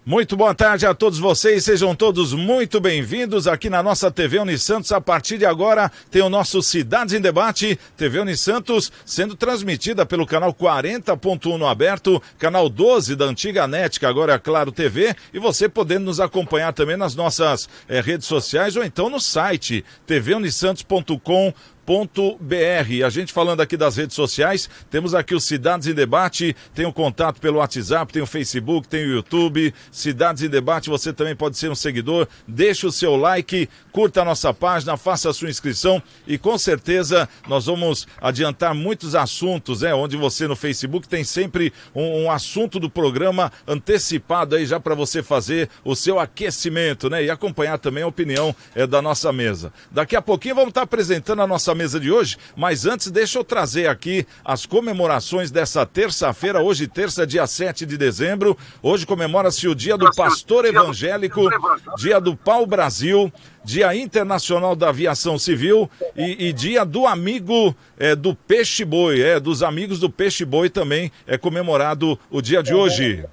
Muito boa tarde a todos vocês, sejam todos muito bem-vindos aqui na nossa TV Unisantos. A partir de agora tem o nosso Cidades em Debate, TV Unisantos, sendo transmitida pelo canal 40.1 no aberto, canal 12 da antiga NET, que agora é a Claro TV, e você podendo nos acompanhar também nas nossas redes sociais ou então no site tvunisantos.com.br. A gente falando aqui das redes sociais, temos aqui o Cidades em Debate, tem o contato pelo WhatsApp, tem o Facebook, tem o YouTube, Cidades em Debate, você também pode ser um seguidor, deixe o seu like, curta a nossa página, faça a sua inscrição e com certeza nós vamos adiantar muitos assuntos, onde você no Facebook tem sempre um assunto do programa antecipado aí já para você fazer o seu aquecimento, e acompanhar também a opinião da nossa mesa. Daqui a pouquinho vamos estar apresentando a nossa mesa de hoje, mas antes deixa eu trazer aqui as comemorações dessa terça-feira, hoje terça, dia 7 de dezembro, hoje comemora-se o dia do pastor evangélico, dia do pau-brasil, dia internacional da aviação civil e dia do amigo do peixe-boi, dos amigos do peixe-boi também é comemorado o dia de hoje.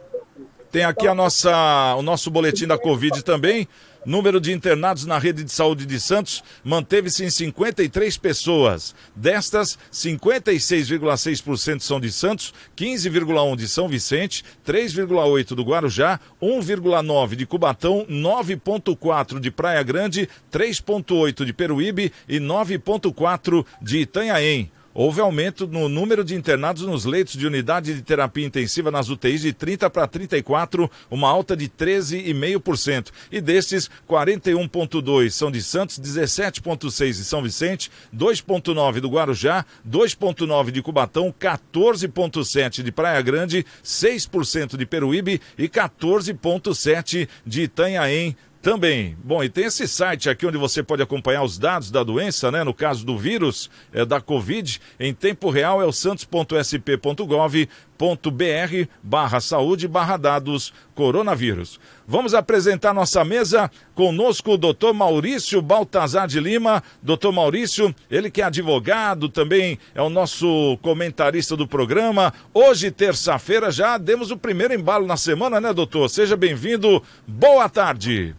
Tem aqui o nosso boletim da Covid também. Número de internados na rede de saúde de Santos manteve-se em 53 pessoas. Destas, 56,6% são de Santos, 15,1% de São Vicente, 3,8% do Guarujá, 1,9% de Cubatão, 9,4% de Praia Grande, 3,8% de Peruíbe e 9,4% de Itanhaém. Houve aumento no número de internados nos leitos de unidade de terapia intensiva nas UTIs de 30 para 34, uma alta de 13,5%. E destes, 41,2% são de Santos, 17,6% de São Vicente, 2,9% do Guarujá, 2,9% de Cubatão, 14,7% de Praia Grande, 6% de Peruíbe e 14,7% de Itanhaém. Também. Bom, e tem esse site aqui onde você pode acompanhar os dados da doença, no caso do vírus, da Covid, em tempo real é o santos.sp.gov.br/saúde/dados coronavírus. Vamos apresentar nossa mesa, conosco o doutor Maurício Baltazar de Lima. Doutor Maurício, ele que é advogado, também é o nosso comentarista do programa. Hoje, terça-feira, já demos o primeiro embalo na semana, doutor? Seja bem-vindo, boa tarde.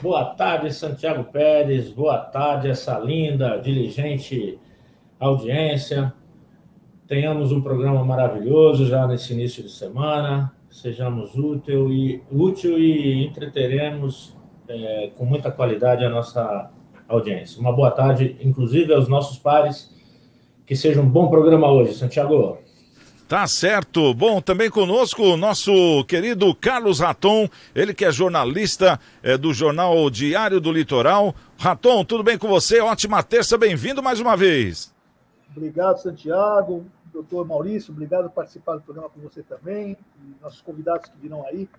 Boa tarde, Santiago Pérez, boa tarde, essa linda, diligente audiência. Tenhamos um programa maravilhoso já nesse início de semana, sejamos útil e entreteremos com muita qualidade a nossa audiência. Uma boa tarde, inclusive, aos nossos pares, que seja um bom programa hoje, Santiago. Tá certo. Bom, também conosco o nosso querido Carlos Raton, ele que é jornalista do jornal Diário do Litoral. Raton, tudo bem com você? Ótima terça, bem-vindo mais uma vez. Obrigado, Santiago. Doutor Maurício, obrigado por participar do programa com você também, e nossos convidados que virão aí,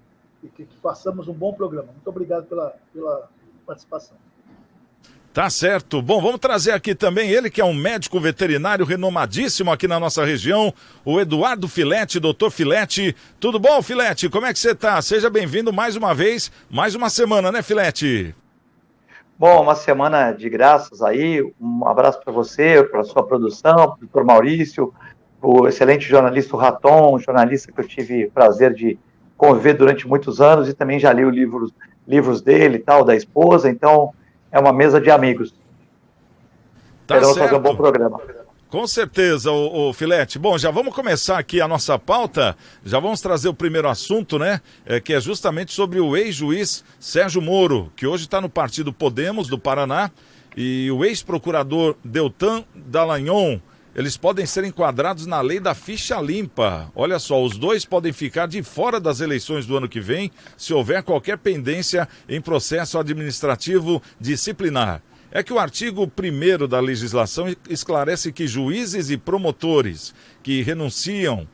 e que façamos um bom programa. Muito obrigado pela participação. Tá certo. Bom, vamos trazer aqui também ele que é um médico veterinário renomadíssimo aqui na nossa região, o Eduardo Filete, doutor Filete. Tudo bom, Filete? Como é que você tá? Seja bem-vindo mais uma vez, mais uma semana, né, Filete? Bom, uma semana de graças aí, um abraço para você, para a sua produção, para o doutor Maurício, o excelente jornalista Raton, jornalista que eu tive prazer de conviver durante muitos anos e também já li os livros dele e tal, da esposa, então é uma mesa de amigos. Tá Esperamos certo. fazer um bom programa. Com certeza, o Filete. Bom, já vamos começar aqui a nossa pauta, já vamos trazer o primeiro assunto, que é justamente sobre o ex-juiz Sérgio Moro, que hoje está no partido Podemos, do Paraná, e o ex-procurador Deltan Dallagnol. Eles podem ser enquadrados na lei da ficha limpa. Olha só, os dois podem ficar de fora das eleições do ano que vem se houver qualquer pendência em processo administrativo disciplinar. É que o artigo 1º da legislação esclarece que juízes e promotores que renunciam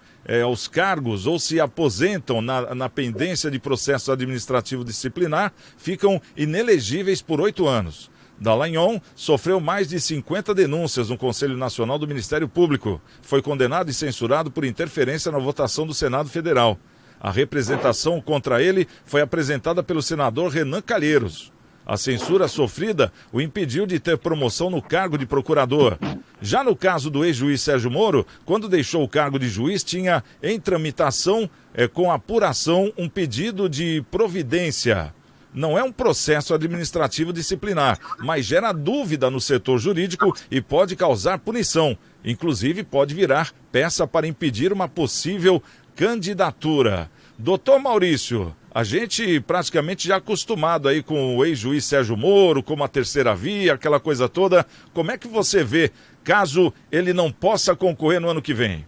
aos cargos ou se aposentam na pendência de processo administrativo disciplinar ficam inelegíveis por 8 anos. Dallagnol sofreu mais de 50 denúncias no Conselho Nacional do Ministério Público. Foi condenado e censurado por interferência na votação do Senado Federal. A representação contra ele foi apresentada pelo senador Renan Calheiros. A censura sofrida o impediu de ter promoção no cargo de procurador. Já no caso do ex-juiz Sérgio Moro, quando deixou o cargo de juiz, tinha em tramitação, com apuração, um pedido de providência. Não é um processo administrativo disciplinar, mas gera dúvida no setor jurídico e pode causar punição. Inclusive, pode virar peça para impedir uma possível candidatura. Doutor Maurício, a gente praticamente já acostumado aí com o ex-juiz Sérgio Moro, como a terceira via, aquela coisa toda. Como é que você vê, caso ele não possa concorrer no ano que vem?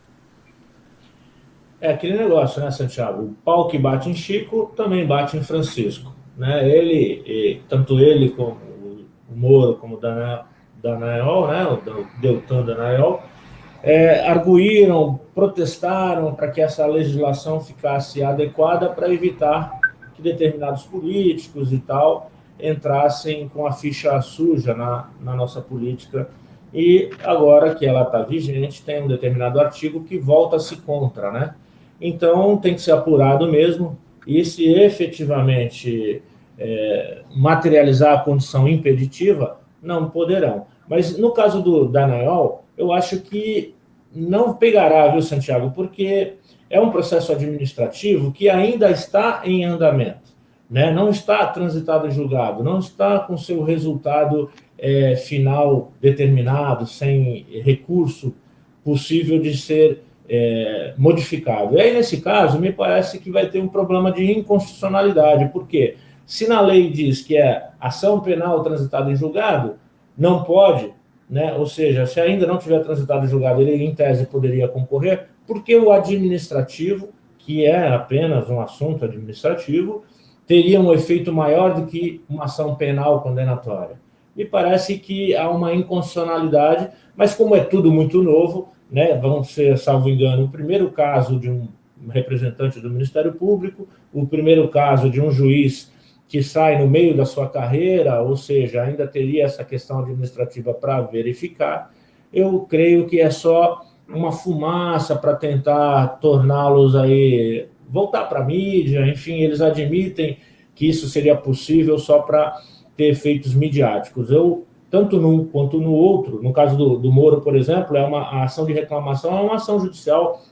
É aquele negócio, né, Santiago? O pau que bate em Chico também bate em Francisco. Né? Tanto ele como o Moro, como o Dallagnol, né? O Deltan Dallagnol, arguíram, protestaram para que essa legislação ficasse adequada para evitar que determinados políticos e tal entrassem com a ficha suja na nossa política. E agora que ela está vigente, tem um determinado artigo que volta-se contra, né? Então tem que ser apurado mesmo, e se efetivamente materializar a condição impeditiva, não poderão. Mas no caso do Dallagnol, eu acho que não pegará, viu, Santiago? Porque é um processo administrativo que ainda está em andamento, né? Não está transitado em julgado, não está com seu resultado final determinado, sem recurso possível de ser modificado. E aí, nesse caso, me parece que vai ter um problema de inconstitucionalidade, porque se na lei diz que é ação penal transitada em julgado, não pode, né? Ou seja, se ainda não tiver transitado em julgado, ele, em tese, poderia concorrer, porque o administrativo, que é apenas um assunto administrativo, teria um efeito maior do que uma ação penal condenatória. Me parece que há uma inconstitucionalidade, mas como é tudo muito novo, né, vão ser, salvo engano, o primeiro caso de um representante do Ministério Público, o primeiro caso de um juiz que sai no meio da sua carreira, ou seja, ainda teria essa questão administrativa para verificar. Eu creio que é só uma fumaça para tentar torná-los aí, voltar para a mídia, enfim, eles admitem que isso seria possível só para ter efeitos midiáticos. Eu, tanto num quanto no outro, no caso do Moro, por exemplo, a ação de reclamação é uma ação judicial,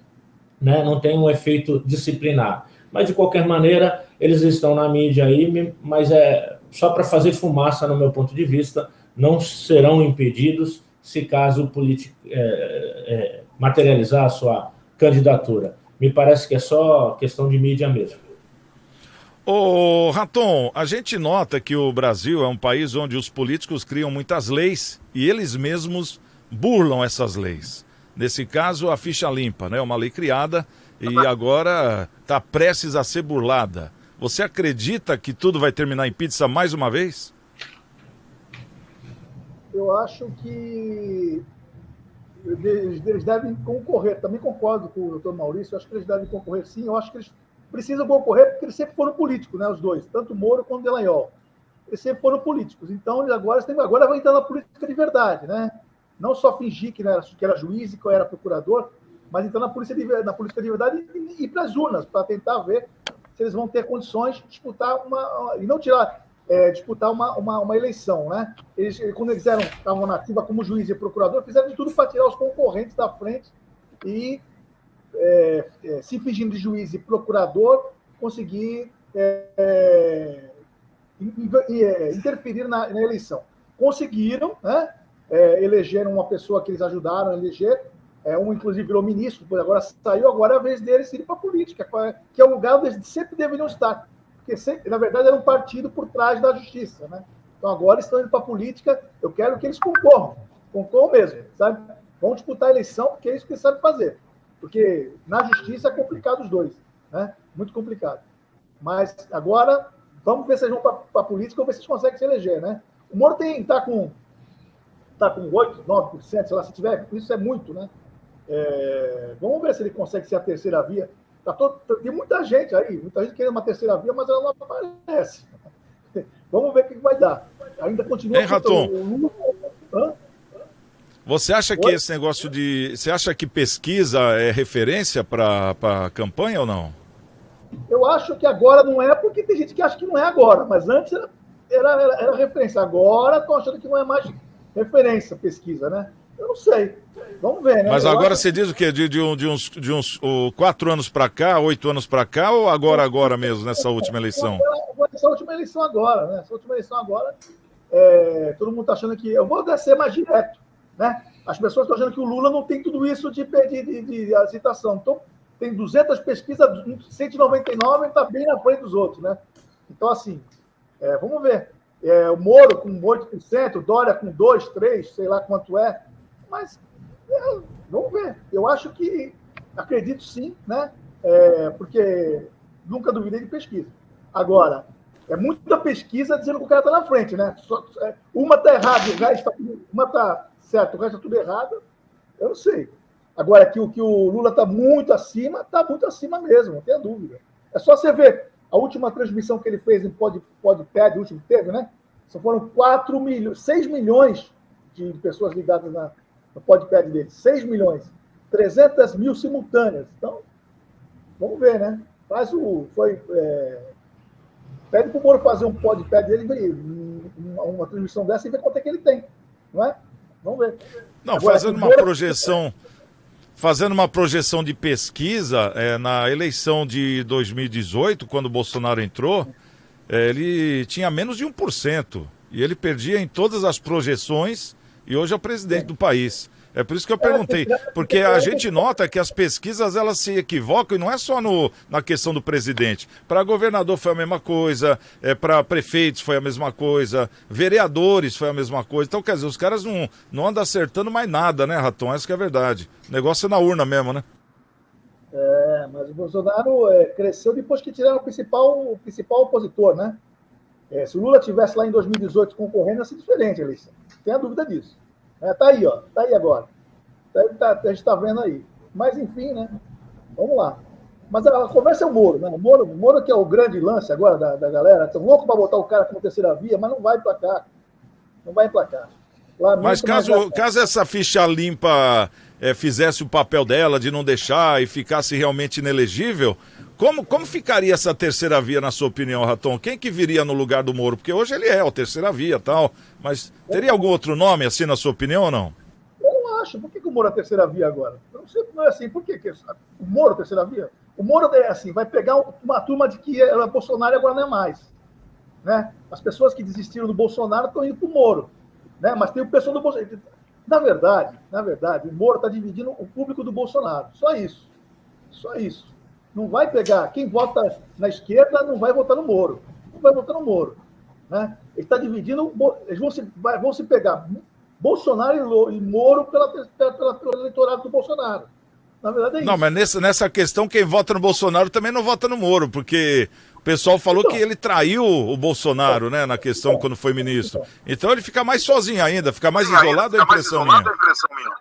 né, não tem um efeito disciplinar. Mas, de qualquer maneira, eles estão na mídia aí, mas só para fazer fumaça, no meu ponto de vista, não serão impedidos se caso o político materializar a sua candidatura. Me parece que é só questão de mídia mesmo. Ô, Raton, a gente nota que o Brasil é um país onde os políticos criam muitas leis e eles mesmos burlam essas leis. Nesse caso, a ficha limpa, né? Uma lei criada e agora está prestes a ser burlada. Você acredita que tudo vai terminar em pizza mais uma vez? Eu acho que eles devem concorrer. Também concordo com o doutor Maurício, eu acho que eles devem concorrer sim. Eu acho que eles precisam concorrer porque eles sempre foram políticos, né, os dois, tanto Moro quanto Dallagnol. Eles sempre foram políticos. Então, eles agora vão entrar na política de verdade, né? Não só fingir que era juiz e que era procurador, mas entrar na política de verdade e ir para as urnas, para tentar ver se eles vão ter condições de disputar disputar uma eleição, né? Quando eles estavam na ativa como juiz e procurador, fizeram de tudo para tirar os concorrentes da frente e, se fingindo de juiz e procurador, conseguir interferir na eleição. Conseguiram, né? Elegeram uma pessoa que eles ajudaram a eleger, inclusive virou ministro, depois agora saiu, agora é a vez deles irem para a política, que é o lugar onde eles sempre deveriam estar, porque sempre, na verdade, era um partido por trás da justiça, né? Então agora estão indo para a política, eu quero que eles concorram mesmo, sabe? Vão disputar a eleição, porque é isso que eles sabem fazer, porque na justiça é complicado os dois, né? Muito complicado. Mas agora, vamos ver se eles vão para a política, vamos ver se eles conseguem se eleger, né? O Moro está com 8%, 9%, sei lá, se tiver, isso é muito, né? Vamos ver se ele consegue ser a terceira via. Tem muita gente querendo uma terceira via, mas ela não aparece. Vamos ver o que vai dar. Ainda continua... Hein, Raton? Você acha que esse negócio Você acha que pesquisa é referência para a campanha ou não? Eu acho que agora não é, porque tem gente que acha que não é agora, mas antes era referência. Agora estão achando que não é mais referência, pesquisa, né? Eu não sei. Vamos ver, né? Mas agora você diz o quê? De uns 4 anos para cá, 8 anos para cá, ou agora mesmo, nessa última eleição? Essa última eleição agora, né? Essa última eleição agora, todo mundo está achando que... Eu vou ser mais direto, né? As pessoas estão achando que o Lula não tem tudo isso de citação. Então, tem 200 pesquisas, 199 está bem na frente dos outros, né? Então, assim, vamos ver. O Moro com 8%, o Dória com 2%, 3%, sei lá quanto é. Mas, vamos ver. Eu acho que, acredito sim, né? Porque nunca duvidei de pesquisa. Agora, é muita pesquisa dizendo que o cara está na frente, né? Uma está errada, uma está certa, o resto está tudo errado. Eu não sei. Agora, que o Lula está muito acima mesmo, não tenha dúvida. É só você ver a última transmissão que ele fez em PodPad, o último que teve, né? Só foram 6 milhões de pessoas ligadas no PodPad dele. 6 milhões. 300 mil simultâneas. Então, vamos ver, né? Pede para o Moro fazer um PodPad dele, uma transmissão dessa, e ver quanto é que ele tem. Não é? Vamos ver. Não, agora, fazendo uma projeção de pesquisa, na eleição de 2018, quando o Bolsonaro entrou, ele tinha menos de 1%. E ele perdia em todas as projeções, e hoje é o presidente do país. É por isso que eu perguntei, porque a gente nota que as pesquisas elas se equivocam, e não é só na questão do presidente. Para governador foi a mesma coisa, para prefeitos foi a mesma coisa, vereadores foi a mesma coisa. Então, quer dizer, os caras não andam acertando mais nada, né, Raton? Essa que é a verdade. O negócio é na urna mesmo, né? Mas o Bolsonaro cresceu depois que tiraram o principal opositor, né? Se o Lula tivesse lá em 2018 concorrendo, ia ser diferente, Alice. Não tenha dúvida disso. Tá aí, ó. Tá aí agora. A gente está vendo aí. Mas, enfim, né? Vamos lá. Mas a conversa é o Moro, né? O Moro que é o grande lance agora da galera. Estão louco para botar o cara como terceira via, mas não vai emplacar. Não vai emplacar. Mas caso essa ficha limpa fizesse o papel dela de não deixar e ficasse realmente inelegível, como ficaria essa terceira via, na sua opinião, Raton? Quem que viria no lugar do Moro? Porque hoje ele é o terceira via e tal, mas teria algum outro nome, assim, na sua opinião, ou não? Eu não acho. Por que o Moro é a terceira via agora? Eu não sei, não é assim. Por que o Moro é a terceira via? O Moro é assim, vai pegar uma turma de que era Bolsonaro e agora não é mais. Né? As pessoas que desistiram do Bolsonaro estão indo para o Moro. Né? Mas tem o pessoal do Bolsonaro. Na verdade, o Moro está dividindo o público do Bolsonaro. Só isso. Só isso. Não vai pegar. Quem vota na esquerda não vai votar no Moro. Não vai votar no Moro. Né? Ele está dividindo. Eles vão se pegar Bolsonaro e Moro pelo eleitorado do Bolsonaro. Na verdade é isso. Não, mas nessa questão, quem vota no Bolsonaro também não vota no Moro, porque o pessoal falou que ele traiu o Bolsonaro, né, na questão quando foi ministro. Então ele fica mais sozinho ainda, fica mais isolado, é a impressão minha.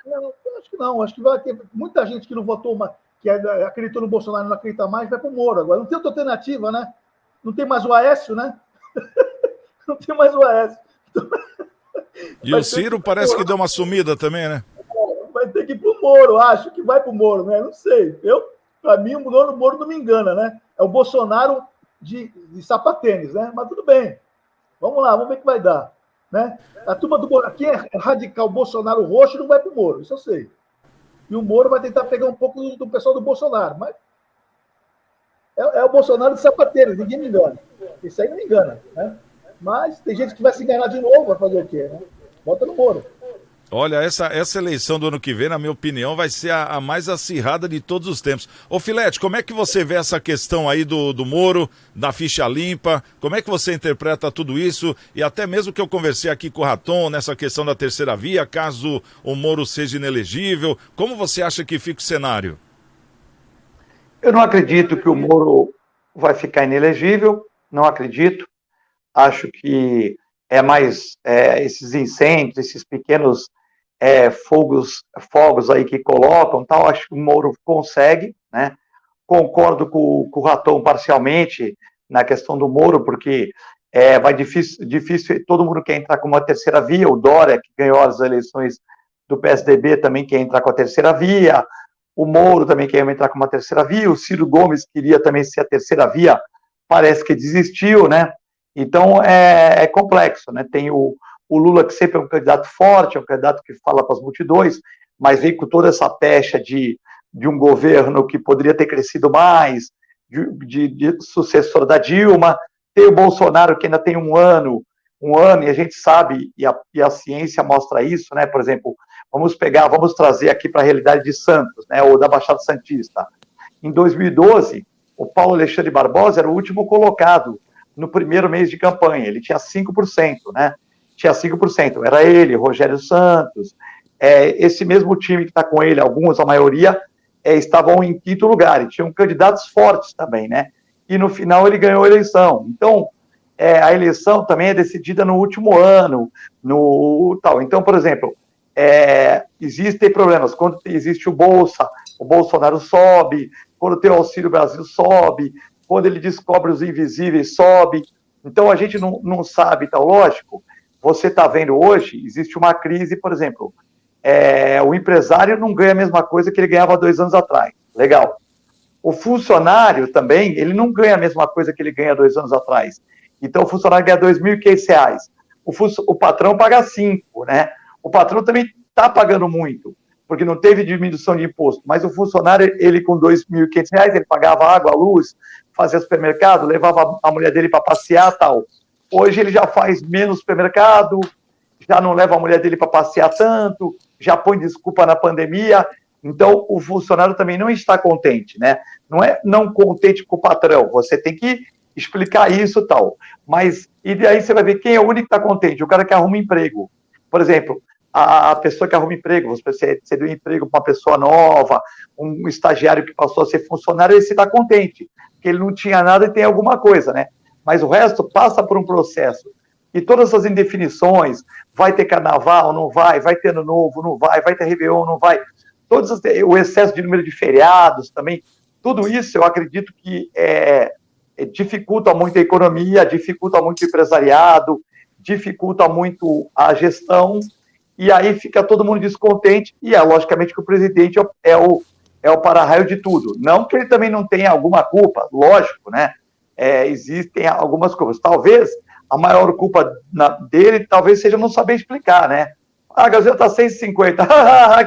Não, acho que não. Acho que vai ter muita gente que não votou, que acreditou no Bolsonaro e não acredita mais, vai para o Moro agora. Não tem outra alternativa, né? Não tem mais o Aécio, né? Não tem mais o Aécio. E o Ciro parece que deu uma sumida também, né? Vai ter que ir para o Moro, acho que vai para o Moro, né? Não sei. Para mim, o Moro não me engana, né? É o Bolsonaro de sapatênis, né? Mas tudo bem. Vamos lá, vamos ver o que vai dar. Né? A turma quem é radical Bolsonaro roxo não vai para o Moro, isso eu sei. E o Moro vai tentar pegar um pouco do pessoal do Bolsonaro, mas é o Bolsonaro de sapatênis, ninguém me engana. Isso aí não me engana, né? Mas tem gente que vai se enganar de novo, vai fazer o quê? Né? Bota no Moro. Olha, essa eleição do ano que vem, na minha opinião, vai ser a mais acirrada de todos os tempos. Ô Filete, como é que você vê essa questão aí do Moro, da ficha limpa? Como é que você interpreta tudo isso? E até mesmo que eu conversei aqui com o Raton nessa questão da terceira via, caso o Moro seja inelegível, como você acha que fica o cenário? Eu não acredito que o Moro vai ficar inelegível, não acredito. Acho que é mais esses incêndios, esses pequenos fogos aí que colocam, tal. Acho que o Moro consegue, né? Concordo com o Raton parcialmente na questão do Moro, porque vai difícil, todo mundo quer entrar com uma terceira via. O Dória, que ganhou as eleições do PSDB, também quer entrar com a terceira via. O Moro também quer entrar com uma terceira via. O Ciro Gomes queria também ser a terceira via, parece que desistiu, né? Então, é complexo, né? Tem o Lula, que sempre é um candidato forte, é um candidato que fala para as multidões, mas vem com toda essa pecha de um governo que poderia ter crescido mais, de sucessor da Dilma. Tem o Bolsonaro, que ainda tem um ano, e a gente sabe, e a ciência mostra isso, né? Por exemplo, vamos trazer aqui para a realidade de Santos, né? Ou da Baixada Santista. Em 2012, o Paulo Alexandre Barbosa era o último colocado no primeiro mês de campanha, ele tinha 5%, né? Tinha 5%, era ele, Rogério Santos, esse mesmo time que está com ele, alguns, a maioria, estavam em quinto lugar, e tinham candidatos fortes também, né? E no final ele ganhou a eleição. Então, a eleição também é decidida no último ano, no tal. Então, por exemplo, existem problemas. Quando existe o Bolsonaro sobe, quando tem o Auxílio Brasil sobe, quando ele descobre os invisíveis sobe. Então, a gente não sabe, tal. Lógico, você está vendo hoje, existe uma crise, por exemplo, o empresário não ganha a mesma coisa que ele ganhava 2 anos atrás. Legal. O funcionário também, ele não ganha a mesma coisa que ele ganha 2 anos atrás. Então, o funcionário ganha R$ 2.500. O patrão paga 5, né? O patrão também está pagando muito, porque não teve diminuição de imposto. Mas o funcionário, ele com R$ 2.500, ele pagava água, luz, fazia supermercado, levava a mulher dele para passear e tal. Hoje ele já faz menos supermercado, já não leva a mulher dele para passear tanto, já põe desculpa na pandemia. Então, o funcionário também não está contente, né? Não é não contente com o patrão, você tem que explicar isso e tal. Mas, e daí você vai ver quem é o único que está contente, o cara que arruma emprego. Por exemplo, a pessoa que arruma emprego, você deu um emprego para uma pessoa nova, um estagiário que passou a ser funcionário, esse está contente, porque ele não tinha nada e tem alguma coisa, né? Mas o resto passa por um processo. E todas essas indefinições, vai ter carnaval, não vai ter ano novo, não vai ter Réveillon, não vai. O excesso de número de feriados também, tudo isso eu acredito que dificulta muito a economia, dificulta muito o empresariado, dificulta muito a gestão, e aí fica todo mundo descontente, e logicamente que o presidente é o para-raio de tudo. Não que ele também não tenha alguma culpa, lógico, né? Existem algumas culpas. Talvez a maior culpa dele talvez seja não saber explicar, né? A gasolina está 150.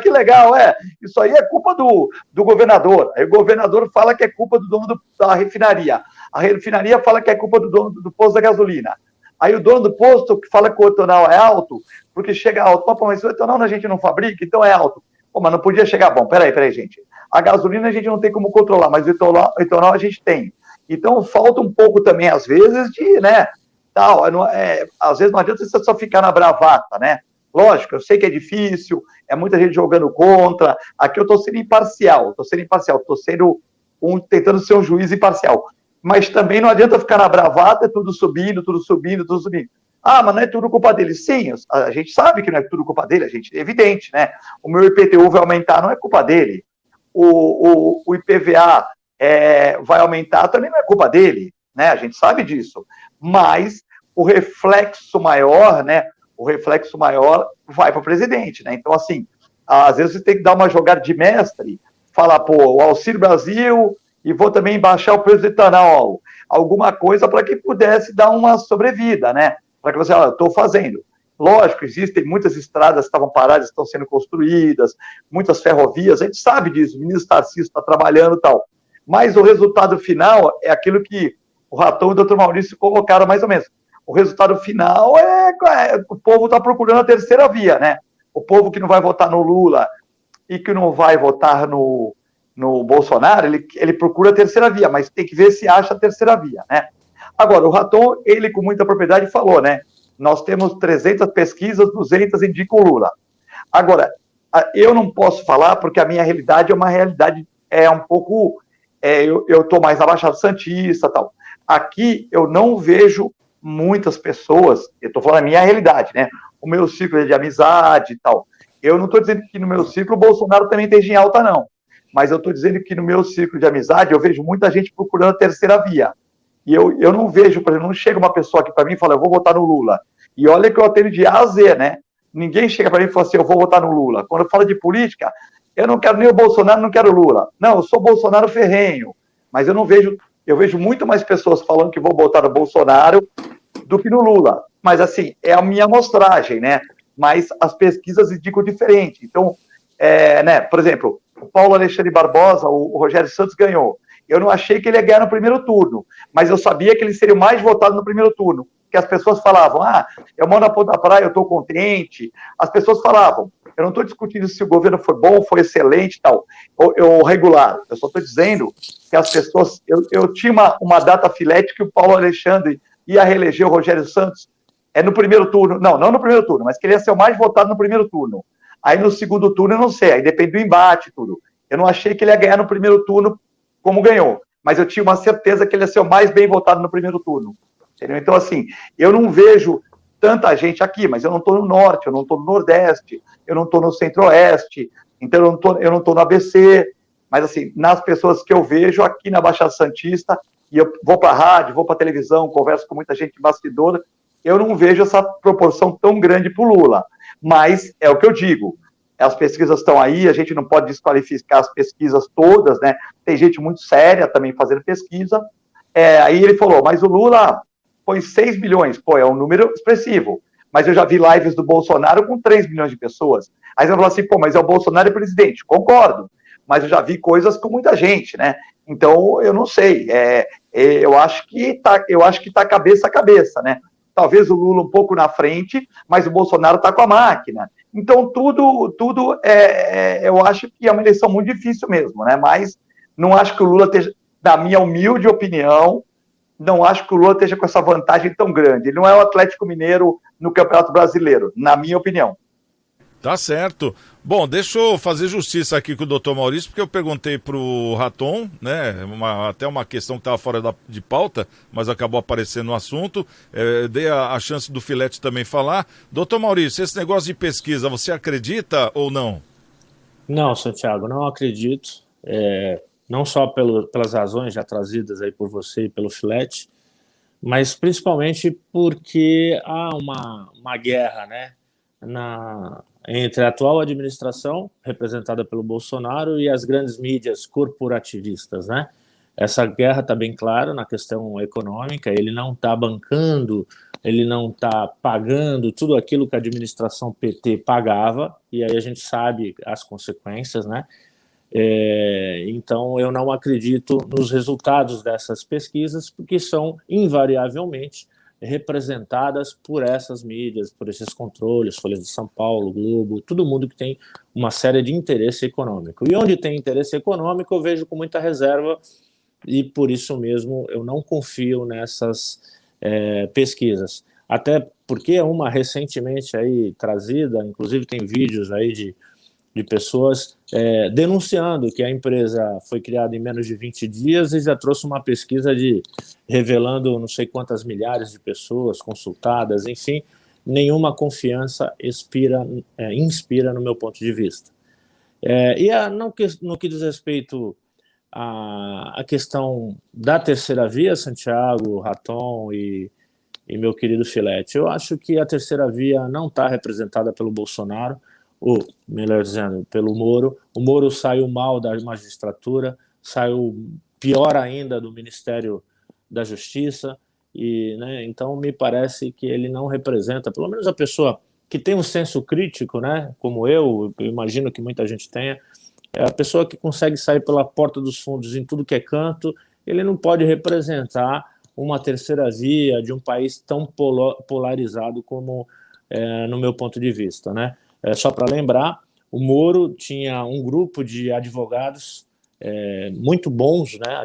Que legal, isso aí é culpa do governador. Aí o governador fala que é culpa do dono da refinaria. A refinaria fala que é culpa do dono do posto da gasolina. Aí o dono do posto que fala que o etanol é alto, porque chega alto. Pô, mas o etanol a gente não fabrica, então é alto. Pô, mas não podia chegar. Bom, peraí, gente. A gasolina a gente não tem como controlar, mas o etanol a gente tem. Então falta um pouco também, às vezes, de, né, tal. Às vezes não adianta você só ficar na bravata, né? Lógico, eu sei que é difícil, é muita gente jogando contra. Aqui eu estou sendo imparcial, tentando ser um juiz imparcial. Mas também não adianta ficar na bravata, tudo subindo. Ah, mas não é tudo culpa dele. Sim, a gente sabe que não é tudo culpa dele, é evidente, né? O meu IPTU vai aumentar, não é culpa dele. O IPVA vai aumentar, também não é culpa dele, né? A gente sabe disso. Mas o reflexo maior, né? O reflexo maior vai para o presidente, né? Então, assim, às vezes você tem que dar uma jogada de mestre, falar, o Auxílio Brasil, e vou também baixar o preço do etanol, alguma coisa para que pudesse dar uma sobrevida, né? Para que você, estou fazendo. Lógico, existem muitas estradas que estavam paradas, estão sendo construídas, muitas ferrovias, a gente sabe disso, o ministro Tarcísio está trabalhando e tal. Mas o resultado final é aquilo que o Raton e o doutor Maurício colocaram mais ou menos. O resultado final o povo está procurando a terceira via, né? O povo que não vai votar no Lula e que não vai votar no Bolsonaro, ele procura a terceira via, mas tem que ver se acha a terceira via, né? Agora, o Raton, ele com muita propriedade falou, né? Nós temos 300 pesquisas, 200 indicam o Lula. Agora, eu não posso falar porque a minha realidade é uma realidade um pouco... eu estou mais na Baixada Santista e tal. Aqui eu não vejo muitas pessoas, eu estou falando a minha realidade, né? O meu ciclo é de amizade e tal. Eu não estou dizendo que no meu ciclo o Bolsonaro também esteja em alta, não. Mas eu estou dizendo que no meu ciclo de amizade eu vejo muita gente procurando a terceira via. E eu não vejo, por exemplo, não chega uma pessoa aqui para mim e fala, eu vou votar no Lula. E olha que eu atendo de A a Z, né? Ninguém chega para mim e fala assim, eu vou votar no Lula. Quando eu falo de política, eu não quero nem o Bolsonaro, não quero o Lula. Não, eu sou Bolsonaro ferrenho. Mas eu não vejo, eu vejo muito mais pessoas falando que vou votar no Bolsonaro do que no Lula. Mas, assim, é a minha amostragem, né? Mas as pesquisas indicam diferente. Então, né, por exemplo, o Paulo Alexandre Barbosa, o Rogério Santos ganhou. Eu não achei que ele ia ganhar no primeiro turno, mas eu sabia que ele seria o mais votado no primeiro turno, que as pessoas falavam, eu moro na ponta da praia, eu estou contente. As pessoas falavam, eu não estou discutindo se o governo foi bom, foi excelente e tal, ou regular, eu só estou dizendo que as pessoas... Eu tinha uma data filete que o Paulo Alexandre ia reeleger o Rogério Santos no primeiro turno, não no primeiro turno, mas que ele ia ser o mais votado no primeiro turno. Aí no segundo turno eu não sei, aí depende do embate tudo. Eu não achei que ele ia ganhar no primeiro turno como ganhou, mas eu tinha uma certeza que ele ia ser o mais bem votado no primeiro turno. Entendeu? Então, assim, eu não vejo tanta gente aqui, mas eu não estou no norte, eu não estou no nordeste, eu não estou no centro-oeste, então eu não estou no ABC, mas, assim, nas pessoas que eu vejo aqui na Baixada Santista, e eu vou para a rádio, vou para a televisão, converso com muita gente bastidora, eu não vejo essa proporção tão grande para o Lula. Mas é o que eu digo, as pesquisas estão aí, a gente não pode desqualificar as pesquisas todas, né? Tem gente muito séria também fazendo pesquisa. Aí ele falou, mas o Lula põe 6 milhões, é um número expressivo. Mas eu já vi lives do Bolsonaro com 3 milhões de pessoas. Aí você vai falar assim, mas é o Bolsonaro presidente. Concordo, mas eu já vi coisas com muita gente, né? Então, eu não sei. Eu acho que tá cabeça a cabeça, né? Talvez o Lula um pouco na frente, mas o Bolsonaro está com a máquina. Então, tudo eu acho que é uma eleição muito difícil mesmo, né? Mas não acho que o Lula esteja, na minha humilde opinião, não acho que o Lula esteja com essa vantagem tão grande. Ele não é o Atlético Mineiro no Campeonato Brasileiro, na minha opinião. Tá certo. Bom, deixa eu fazer justiça aqui com o doutor Maurício, porque eu perguntei pro Raton, né, até uma questão que estava fora de pauta, mas acabou aparecendo no assunto, dei a chance do Filete também falar. Doutor Maurício, esse negócio de pesquisa, você acredita ou não? Não, Santiago, não acredito, não só pelas razões já trazidas aí por você e pelo Filete, mas principalmente porque há uma guerra, né, entre a atual administração, representada pelo Bolsonaro, e as grandes mídias corporativistas, né? Essa guerra está bem clara na questão econômica, ele não está bancando, ele não está pagando tudo aquilo que a administração PT pagava, e aí a gente sabe as consequências, né? Então, eu não acredito nos resultados dessas pesquisas, porque são invariavelmente representadas por essas mídias, por esses controles, Folha de São Paulo, Globo, todo mundo que tem uma série de interesse econômico. E onde tem interesse econômico, eu vejo com muita reserva, e por isso mesmo eu não confio nessas pesquisas. Até porque uma recentemente aí trazida, inclusive tem vídeos aí de pessoas denunciando que a empresa foi criada em menos de 20 dias e já trouxe uma pesquisa revelando não sei quantas milhares de pessoas consultadas, enfim, nenhuma confiança inspira no meu ponto de vista. No que diz respeito à questão da terceira via, Santiago, Raton e meu querido Filete, eu acho que a terceira via não está representada pelo Bolsonaro, ou, melhor dizendo, pelo Moro. O Moro saiu mal da magistratura, saiu pior ainda do Ministério da Justiça, né, então me parece que ele não representa, pelo menos a pessoa que tem um senso crítico, né, como eu imagino que muita gente tenha, é a pessoa que consegue sair pela porta dos fundos em tudo que é canto. Ele não pode representar uma terceira via de um país tão polarizado como, no meu ponto de vista, né? Só para lembrar, o Moro tinha um grupo de advogados muito bons, né?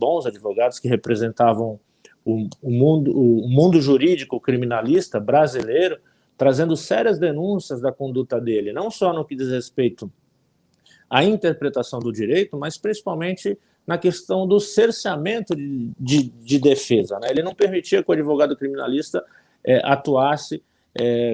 Bons advogados que representavam o mundo jurídico criminalista brasileiro, trazendo sérias denúncias da conduta dele, não só no que diz respeito à interpretação do direito, mas principalmente na questão do cerceamento de defesa, né? Ele não permitia que o advogado criminalista atuasse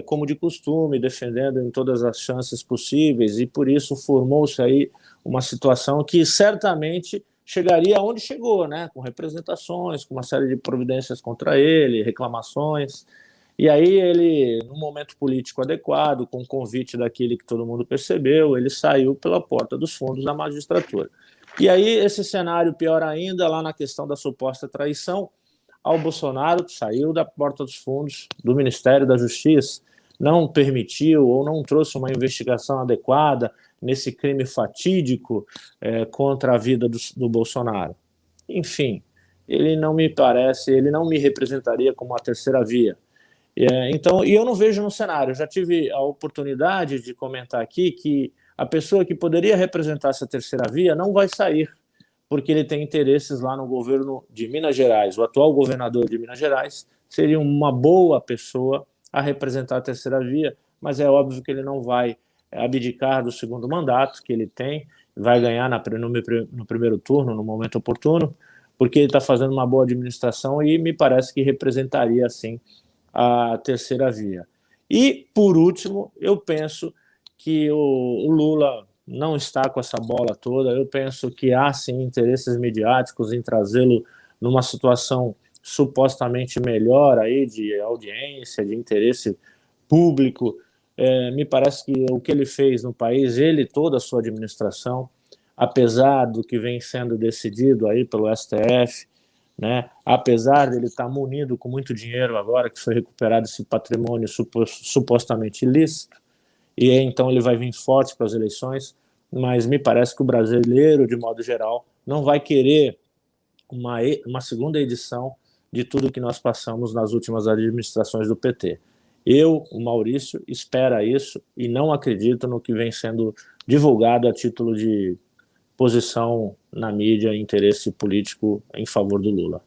como de costume, defendendo em todas as chances possíveis, e por isso formou-se aí uma situação que certamente chegaria aonde chegou, né? Com representações, com uma série de providências contra ele, reclamações, e aí ele, no momento político adequado, com o convite daquele que todo mundo percebeu, ele saiu pela porta dos fundos da magistratura. E aí esse cenário, pior ainda, lá na questão da suposta traição, ao Bolsonaro, que saiu da porta dos fundos do Ministério da Justiça, não permitiu ou não trouxe uma investigação adequada nesse crime fatídico contra a vida do Bolsonaro. Enfim, ele não me parece, ele não me representaria como a terceira via. Então, e eu não vejo no cenário. Eu já tive a oportunidade de comentar aqui que a pessoa que poderia representar essa terceira via não vai sair, porque ele tem interesses lá no governo de Minas Gerais. O atual governador de Minas Gerais seria uma boa pessoa a representar a terceira via, mas é óbvio que ele não vai abdicar do segundo mandato que ele tem, vai ganhar no primeiro turno, no momento oportuno, porque ele está fazendo uma boa administração e me parece que representaria, assim, a terceira via. E, por último, eu penso que o Lula não está com essa bola toda. Eu penso que há, sim, interesses midiáticos em trazê-lo numa situação supostamente melhor aí de audiência, de interesse público. Me parece que o que ele fez no país, ele e toda a sua administração, apesar do que vem sendo decidido aí pelo STF, né, apesar dele estar munido com muito dinheiro agora, que foi recuperado esse patrimônio supostamente ilícito, e então ele vai vir forte para as eleições, mas me parece que o brasileiro, de modo geral, não vai querer uma segunda edição de tudo que nós passamos nas últimas administrações do PT. Eu, o Maurício, espera isso e não acredito no que vem sendo divulgado a título de posição na mídia, interesse político em favor do Lula.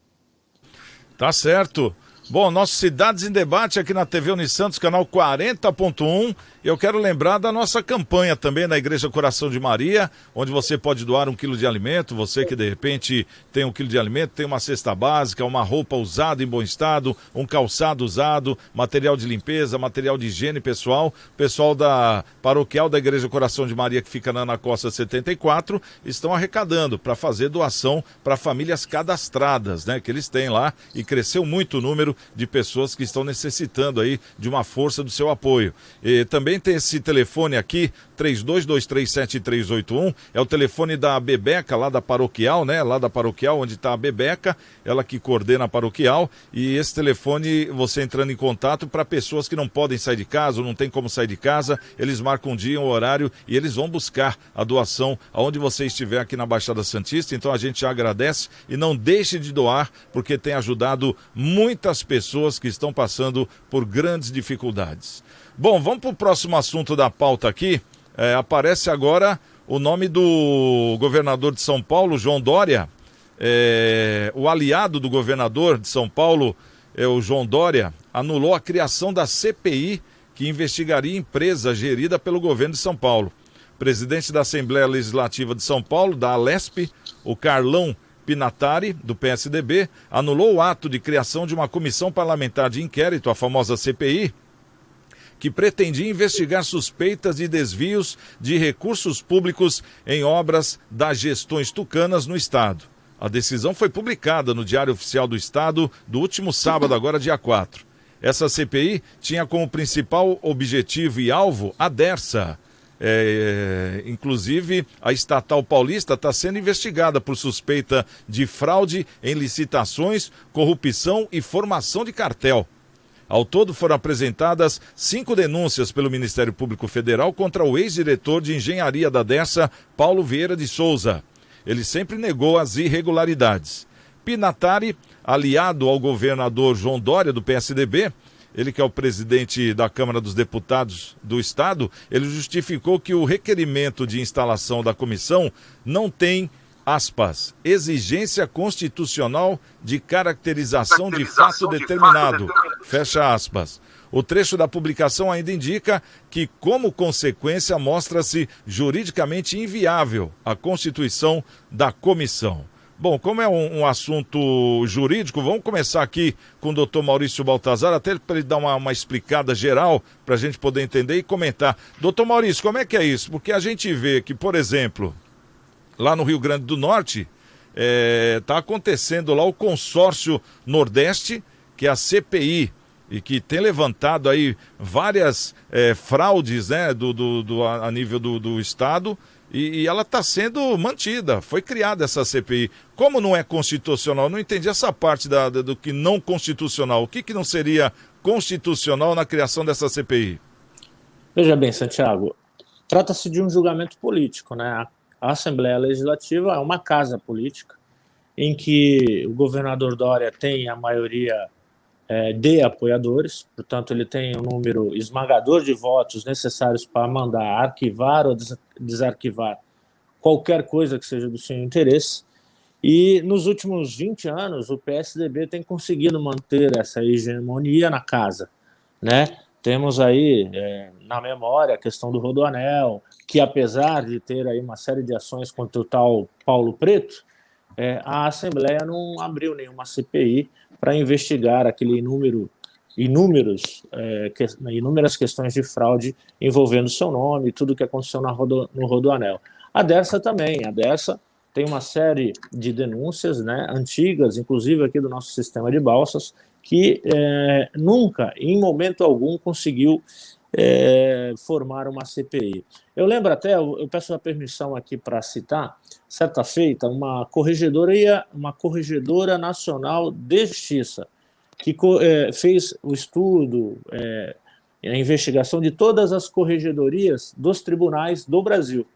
Tá certo. Bom, nosso Cidades em Debate aqui na TV Unisantos, canal 40.1. Eu quero lembrar da nossa campanha também na Igreja Coração de Maria, onde você pode doar 1 quilo de alimento. Você que de repente tem 1 quilo de alimento, tem uma cesta básica, uma roupa usada em bom estado, um calçado usado, material de limpeza, material de higiene pessoal. Pessoal da paroquial da Igreja Coração de Maria, que fica na Ana Costa 74, estão arrecadando para fazer doação para famílias cadastradas, né? Que eles têm lá, e cresceu muito o número de pessoas que estão necessitando aí de uma força do seu apoio. E também tem esse telefone aqui, 32237381, é o telefone da Bebeca, lá da paroquial, né? Lá da paroquial, onde está a Bebeca, ela que coordena a paroquial, e esse telefone, você entrando em contato para pessoas que não podem sair de casa, ou não tem como sair de casa, eles marcam um dia, um horário, e eles vão buscar a doação aonde você estiver aqui na Baixada Santista. Então a gente já agradece e não deixe de doar, porque tem ajudado muitas pessoas que estão passando por grandes dificuldades. Bom, vamos para o próximo assunto da pauta aqui. Aparece agora o nome do governador de São Paulo, João Dória. O aliado do governador de São Paulo, o João Dória, anulou a criação da CPI que investigaria empresa gerida pelo governo de São Paulo. Presidente da Assembleia Legislativa de São Paulo, da Alesp, o Carlão Pinatari, do PSDB, anulou o ato de criação de uma comissão parlamentar de inquérito, a famosa CPI, que pretendia investigar suspeitas de desvios de recursos públicos em obras das gestões tucanas no Estado. A decisão foi publicada no Diário Oficial do Estado do último sábado, agora dia 4. Essa CPI tinha como principal objetivo e alvo a Dersa. Inclusive, a estatal paulista está sendo investigada por suspeita de fraude em licitações, corrupção e formação de cartel. Ao todo foram apresentadas 5 denúncias pelo Ministério Público Federal contra o ex-diretor de engenharia da Dersa, Paulo Vieira de Souza. Ele sempre negou as irregularidades. Pinatari, aliado ao governador João Dória, do PSDB, ele que é o presidente da Câmara dos Deputados do Estado, ele justificou que o requerimento de instalação da comissão não tem, aspas, exigência constitucional de caracterização de fato determinado, fecha aspas. O trecho da publicação ainda indica que, como consequência, mostra-se juridicamente inviável a constituição da comissão. Bom, como é um assunto jurídico, vamos começar aqui com o doutor Maurício Baltazar, até para ele dar uma explicada geral, para a gente poder entender e comentar. Doutor Maurício, como é que é isso? Porque a gente vê que, por exemplo, lá no Rio Grande do Norte, está acontecendo lá o Consórcio Nordeste, que é a CPI, e que tem levantado aí várias fraudes, né, a nível do Estado, e ela está sendo mantida, foi criada essa CPI. Como não é constitucional? Não entendi essa parte do que não constitucional. O que não seria constitucional na criação dessa CPI? Veja bem, Santiago, trata-se de um julgamento político, né? A Assembleia Legislativa é uma casa política em que o governador Dória tem a maioria de apoiadores, portanto, ele tem um número esmagador de votos necessários para mandar arquivar ou desarquivar qualquer coisa que seja do seu interesse. E nos últimos 20 anos, o PSDB tem conseguido manter essa hegemonia na casa, né? Temos aí na memória a questão do Rodoanel, que apesar de ter aí uma série de ações contra o tal Paulo Preto, a Assembleia não abriu nenhuma CPI para investigar aquele inúmeras questões de fraude envolvendo seu nome e tudo o que aconteceu no Rodoanel. A Dersa também, a Dersa tem uma série de denúncias, né, antigas, inclusive aqui do nosso sistema de balsas, que nunca, em momento algum, conseguiu formar uma CPI. Eu lembro até, eu peço a permissão aqui para citar, certa feita, uma corregedora nacional de justiça, que fez o estudo, a investigação de todas as corregedorias dos tribunais do Brasil.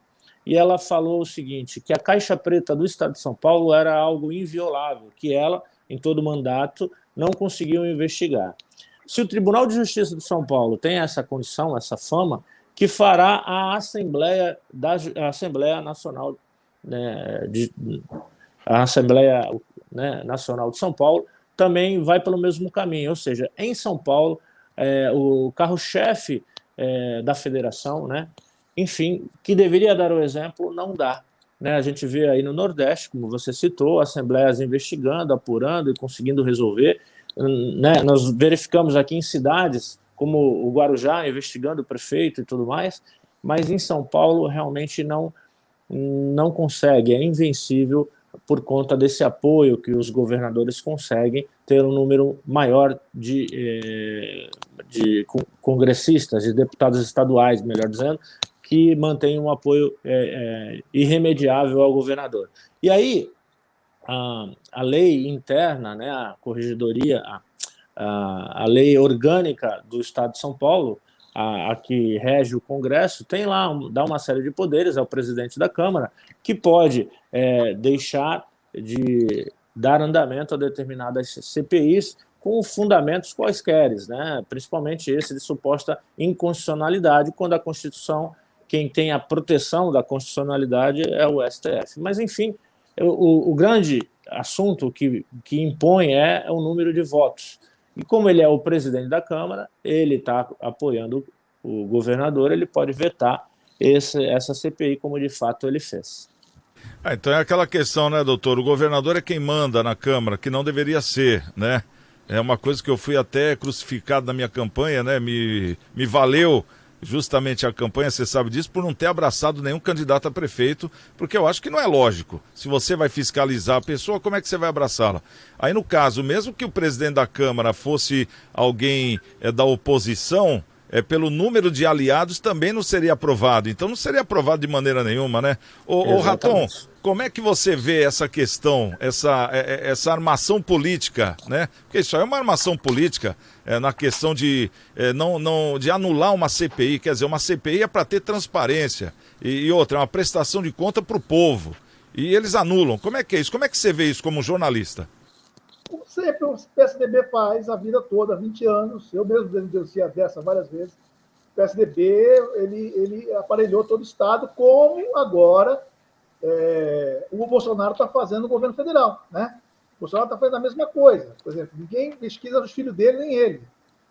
E ela falou o seguinte, que a Caixa Preta do Estado de São Paulo era algo inviolável, que ela, em todo mandato, não conseguiu investigar. Se o Tribunal de Justiça de São Paulo tem essa condição, essa fama, que fará a Assembleia Nacional, a Assembleia, né, Nacional de São Paulo, também vai pelo mesmo caminho, ou seja, em São Paulo, o carro-chefe da federação, né, enfim, que deveria dar o exemplo, não dá. Né? A gente vê aí no Nordeste, como você citou, assembleias investigando, apurando e conseguindo resolver. Né? Nós verificamos aqui em cidades como o Guarujá, investigando o prefeito e tudo mais, mas em São Paulo realmente não consegue, é invencível por conta desse apoio que os governadores conseguem ter um número maior de congressistas, de deputados estaduais, melhor dizendo, que mantém um apoio irremediável ao governador. E aí, a lei interna, né, a corregedoria, a lei orgânica do Estado de São Paulo, a que rege o Congresso, tem lá, dá uma série de poderes ao presidente da Câmara, que pode deixar de dar andamento a determinadas CPIs com fundamentos quaisqueres, né, principalmente esse de suposta inconstitucionalidade, quando a Constituição, quem tem a proteção da constitucionalidade é o STF. Mas, enfim, o grande assunto que impõe é o número de votos. E como ele é o presidente da Câmara, ele está apoiando o governador, ele pode vetar essa CPI, como de fato ele fez. Então é aquela questão, né, doutor? O governador é quem manda na Câmara, que não deveria ser, né? É uma coisa que eu fui até crucificado na minha campanha, né? Me valeu justamente a campanha, você sabe disso, por não ter abraçado nenhum candidato a prefeito, porque eu acho que não é lógico. Se você vai fiscalizar a pessoa, como é que você vai abraçá-la? Aí, no caso, mesmo que o presidente da Câmara fosse alguém da oposição, pelo número de aliados também não seria aprovado. Então não seria aprovado de maneira nenhuma, né? Ô Raton, como é que você vê essa questão, essa armação política, né? Porque isso aí é uma armação política, na questão de anular uma CPI. Quer dizer, uma CPI é para ter transparência. E outra, é uma prestação de conta para o povo. E eles anulam. Como é que é isso? Como é que você vê isso como jornalista? Como sempre o PSDB faz a vida toda, 20 anos. Eu mesmo denunciei a dessa várias vezes. O PSDB ele aparelhou todo o Estado, como agora o Bolsonaro está fazendo no governo federal. Né? O Bolsonaro está fazendo a mesma coisa. Por exemplo, ninguém pesquisa os filhos dele, nem ele.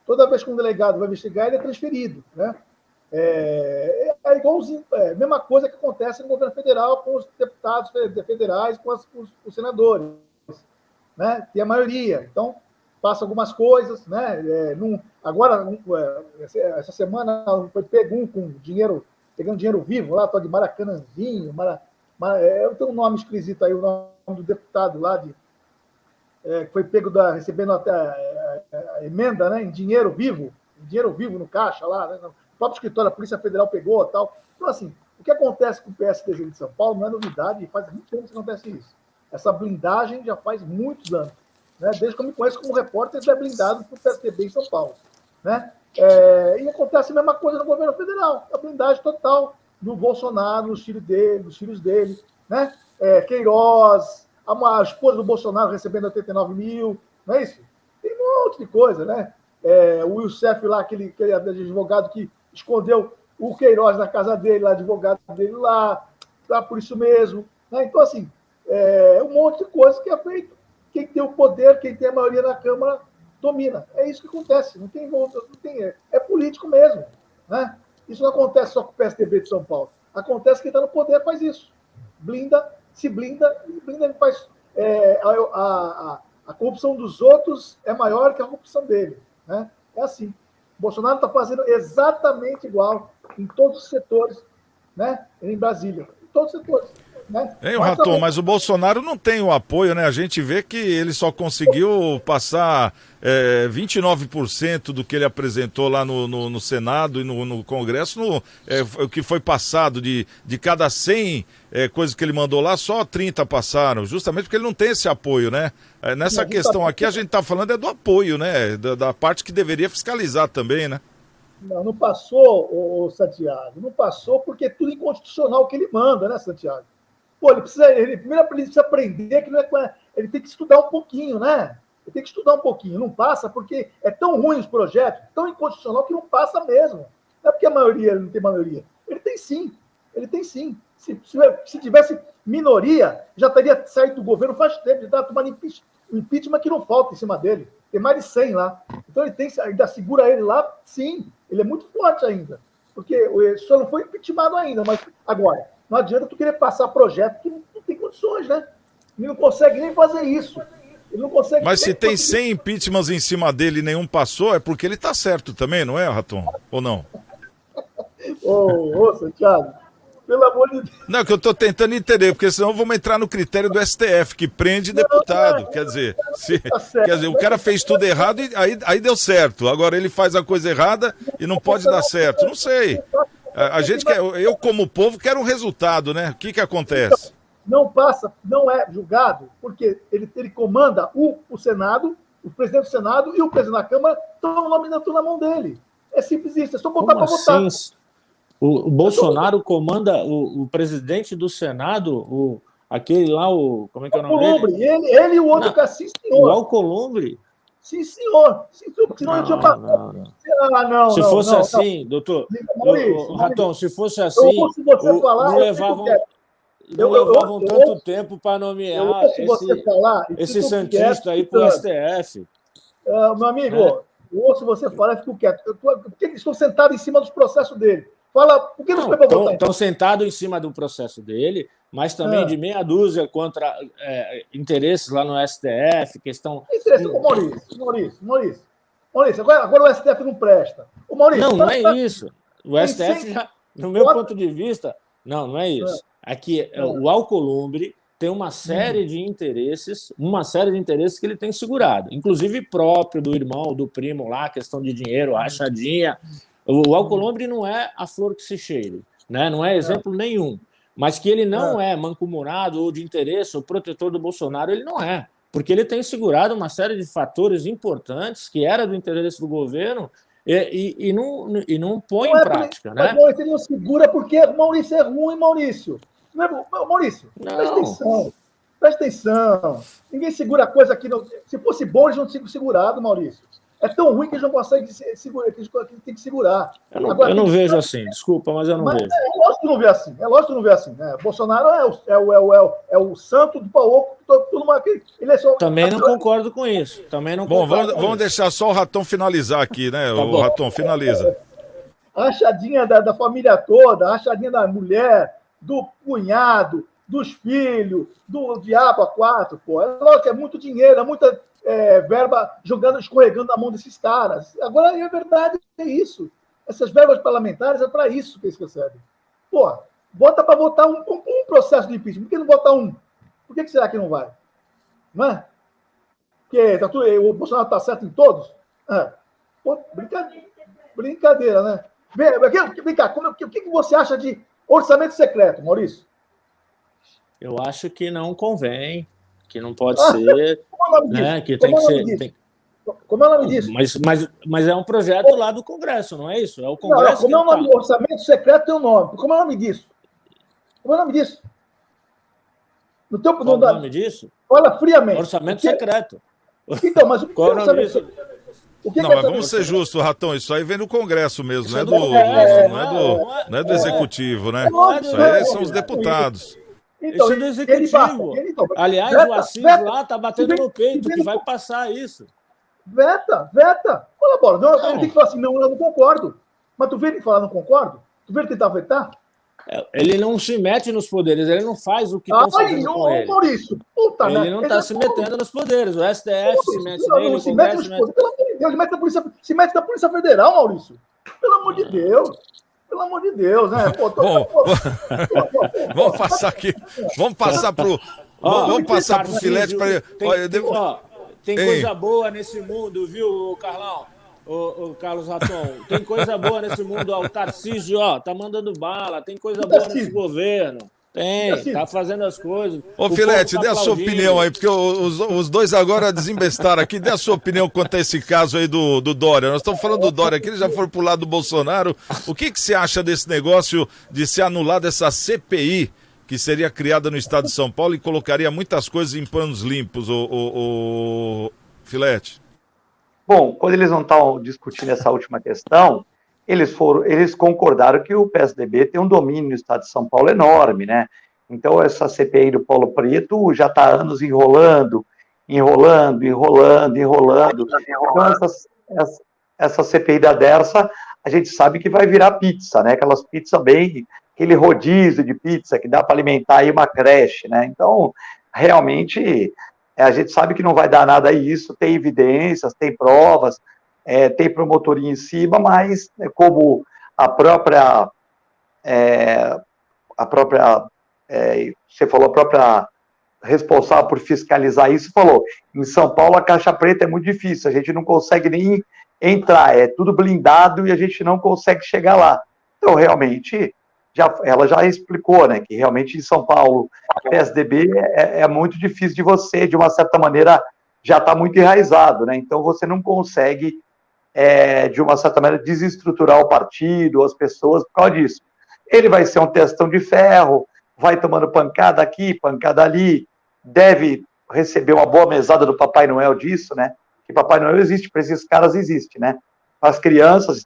Toda vez que um delegado vai investigar, ele é transferido. Né? É igualzinho, mesma coisa que acontece no governo federal com os deputados federais, com os senadores. Né? Tem a maioria, então passa algumas coisas, né? Agora, essa semana foi pego pegando dinheiro vivo lá, de Maracanãzinho, eu tenho um nome esquisito aí, o nome do deputado lá, que foi pego recebendo até a emenda, né? Em dinheiro vivo no caixa lá, né? O próprio escritório, a Polícia Federal pegou e tal. Então, assim, O que acontece com o PSDB de São Paulo não é novidade, faz muito tempo que acontece isso. Essa blindagem já faz muitos anos, né? Desde que eu me conheço como repórter, é blindado para o PSDB em São Paulo, né? E acontece a mesma coisa no governo federal, a blindagem total do Bolsonaro, dos filhos dele, né? Queiroz, a esposa do Bolsonaro recebendo 89 mil, não é isso? Tem um monte de coisa, né? O Youssef lá, aquele advogado que escondeu o Queiroz na casa dele, lá, advogado dele lá por isso mesmo, né? Então, assim, um monte de coisa que é feito. Quem tem o poder, quem tem a maioria na Câmara, domina. É isso que acontece, não tem volta, não tem, é político mesmo, né? Isso não acontece só com o PSDB de São Paulo. Acontece que quem está no poder faz isso. Se blinda e faz. A corrupção dos outros é maior que a corrupção dele, né? É assim. O Bolsonaro está fazendo exatamente igual em todos os setores, né? Em Brasília. Em todos os setores. Né? Raton, mas o Bolsonaro não tem o apoio, né? A gente vê que ele só conseguiu passar 29% do que ele apresentou lá no Senado e no Congresso, o que foi passado de cada 100 coisas que ele mandou lá, só 30 passaram, justamente porque ele não tem esse apoio, né? Nessa questão aqui, a gente está falando do apoio, né? Da parte que deveria fiscalizar também, né? Não passou, Santiago, não passou porque é tudo inconstitucional o que ele manda, né, Santiago? Pô, primeiro ele precisa aprender que não ele tem que estudar um pouquinho, né? Ele tem que estudar um pouquinho. Não passa porque é tão ruim os projetos, tão inconstitucional que não passa mesmo. Não é porque ele não tem maioria. Ele tem sim. Se tivesse minoria, já teria saído do governo faz tempo, já estava tomando impeachment que não falta em cima dele. Tem mais de 100 lá. Então ele ainda segura ele lá, sim. Ele é muito forte ainda. Porque só não foi impeachmentado ainda, mas agora. Não adianta tu querer passar projeto que não tem condições, né? Ele não consegue nem fazer isso. Ele não consegue. Mas se tem 100 impeachments em cima dele e nenhum passou, é porque ele tá certo também, não é, Raton? Ou não? Ô, Santiago, pelo amor de Deus. Não, que eu tô tentando entender, porque senão vamos entrar no critério do STF, que prende deputado. Quer dizer, o cara fez tudo errado e aí deu certo. Agora ele faz a coisa errada e não pode dar certo. Não sei. A gente quer, eu como povo quero um resultado, né? O que acontece? Não passa, não é julgado, porque ele comanda o Senado, o presidente do Senado e o presidente da Câmara estão nominando na mão dele. É simples isso, é só botar para votar. O Bolsonaro comanda o presidente do Senado, aquele lá, como é que é o nome dele? Ele e o outro, sim, senhor. O Alcolumbre? Sim, senhor. Senão eu tinha não. Se fosse assim, doutor, Raton, se fosse assim, não levavam tanto tempo para nomear esse santista aí para o STF. Meu amigo, eu ouço você falar e fico quieto. Por que eles estão sentados em cima dos processos dele? Fala, por que não foi para votar? Estão sentados em cima do processo dele, mas também de meia dúzia contra interesses lá no STF, questão... Maurício, agora o STF não presta. O Maurício, não é isso. O STF, no meu ponto de vista, não é isso. Aqui, o Alcolumbre tem uma série de interesses, que ele tem segurado, inclusive próprio do irmão, do primo lá, questão de dinheiro, rachadinha. O Alcolumbre não é a flor que se cheire, né? Não é exemplo nenhum. Mas que ele não é mancomunado ou de interesse, ou protetor do Bolsonaro, ele não é. Porque ele tem segurado uma série de fatores importantes que era do interesse do governo e não põe em prática. Né? Mas ele não segura porque Maurício é ruim, Maurício. Maurício, presta atenção. Ninguém segura a coisa aqui. Se fosse bom, eles não tinham segurado, Maurício. É tão ruim que eles não conseguem segurar, que eles têm que segurar. Eu não vejo assim, desculpa, mas eu não vejo. É lógico que não vê assim. Né? Bolsonaro é o santo do pau. Ele é só... Também não concordo com isso. Vamos deixar só o Raton finalizar aqui, né? O Raton, finaliza. A rachadinha da família toda, a rachadinha da mulher, do cunhado, dos filhos, do diabo a quatro, pô. É lógico que é muito dinheiro, é muita... verba escorregando na mão desses caras. Agora, é verdade, é isso. Essas verbas parlamentares é para isso que eles recebem. Pô, bota para votar um processo de impeachment. Por que não botar um? Por que será que não vai? Não é? Porque o Bolsonaro está certo em todos? Pô, brincadeira, né? Vem cá, o que você acha de Orçamento secreto, Maurício. Eu acho que não convém, que não pode ser, Como é o nome né? disso? Que tem que ser. Como é o nome disso? Mas é um projeto lá do Congresso, não é isso? É o Congresso como é o nome do orçamento secreto, tem um nome. Como é o nome disso? Como é o nome disso? Qual o nome disso? Fala friamente. Orçamento secreto. Então, mas o que é orçamento secreto? Não, mas vamos ser justos, Ratão, isso aí vem do Congresso mesmo, não é do Executivo, né? Isso aí são os deputados. Então, isso é do Executivo. Aliás, o Assis lá está batendo no peito que vai passar isso. Veta. Olha, bola, ele tem que falar assim, não, eu não concordo. Mas tu vê ele falar não concordo? Tu vê ele tentar vetar? Ele não se mete nos poderes, ele não faz o que estão fazendo com ele. Maurício, ele não está se metendo nos poderes. O STF se mete nele, o Congresso se mete... Pelo amor de Deus, se mete na Polícia Federal, Maurício. Pelo amor de Deus. Pelo amor de Deus, né? Vamos passar aqui. Vamos passar pro Filete para ele. Tem coisa boa nesse mundo, viu, Carlão? O Carlos Raton, tem coisa boa nesse mundo. O Tarcísio, tá mandando bala. Tem coisa boa nesse governo. Tá fazendo as coisas. Ô, Filete, dê a sua opinião aí, porque os dois agora desembestaram aqui. Dê a sua opinião quanto a esse caso aí do Dória. Nós estamos falando do Dória aqui, ele já foi pro lado do Bolsonaro. O que você acha desse negócio de ser anulada essa CPI que seria criada no estado de São Paulo e colocaria muitas coisas em panos limpos, o Filete? Bom, quando eles não estavam discutindo essa última questão, eles concordaram que o PSDB tem um domínio no estado de São Paulo enorme, né? Então, essa CPI do Paulo Preto já está há anos enrolando. Então, essa CPI da Dersa, a gente sabe que vai virar pizza, né? Aquelas pizzas aquele rodízio de pizza que dá para alimentar aí uma creche, né? Então, realmente, a gente sabe que não vai dar nada a isso, tem evidências, tem provas, tem promotoria em cima, mas como a própria responsável por fiscalizar isso falou, em São Paulo a caixa preta é muito difícil, a gente não consegue nem entrar, é tudo blindado e a gente não consegue chegar lá. Então, realmente, ela já explicou, né, que realmente em São Paulo, PSDB é muito difícil de você, de uma certa maneira, já está muito enraizado, né, então você não consegue, de uma certa maneira, desestruturar o partido, as pessoas, por causa disso. Ele vai ser um testão de ferro, vai tomando pancada aqui, pancada ali, deve receber uma boa mesada do Papai Noel disso, né, que Papai Noel existe, para esses caras existe, né, para as crianças,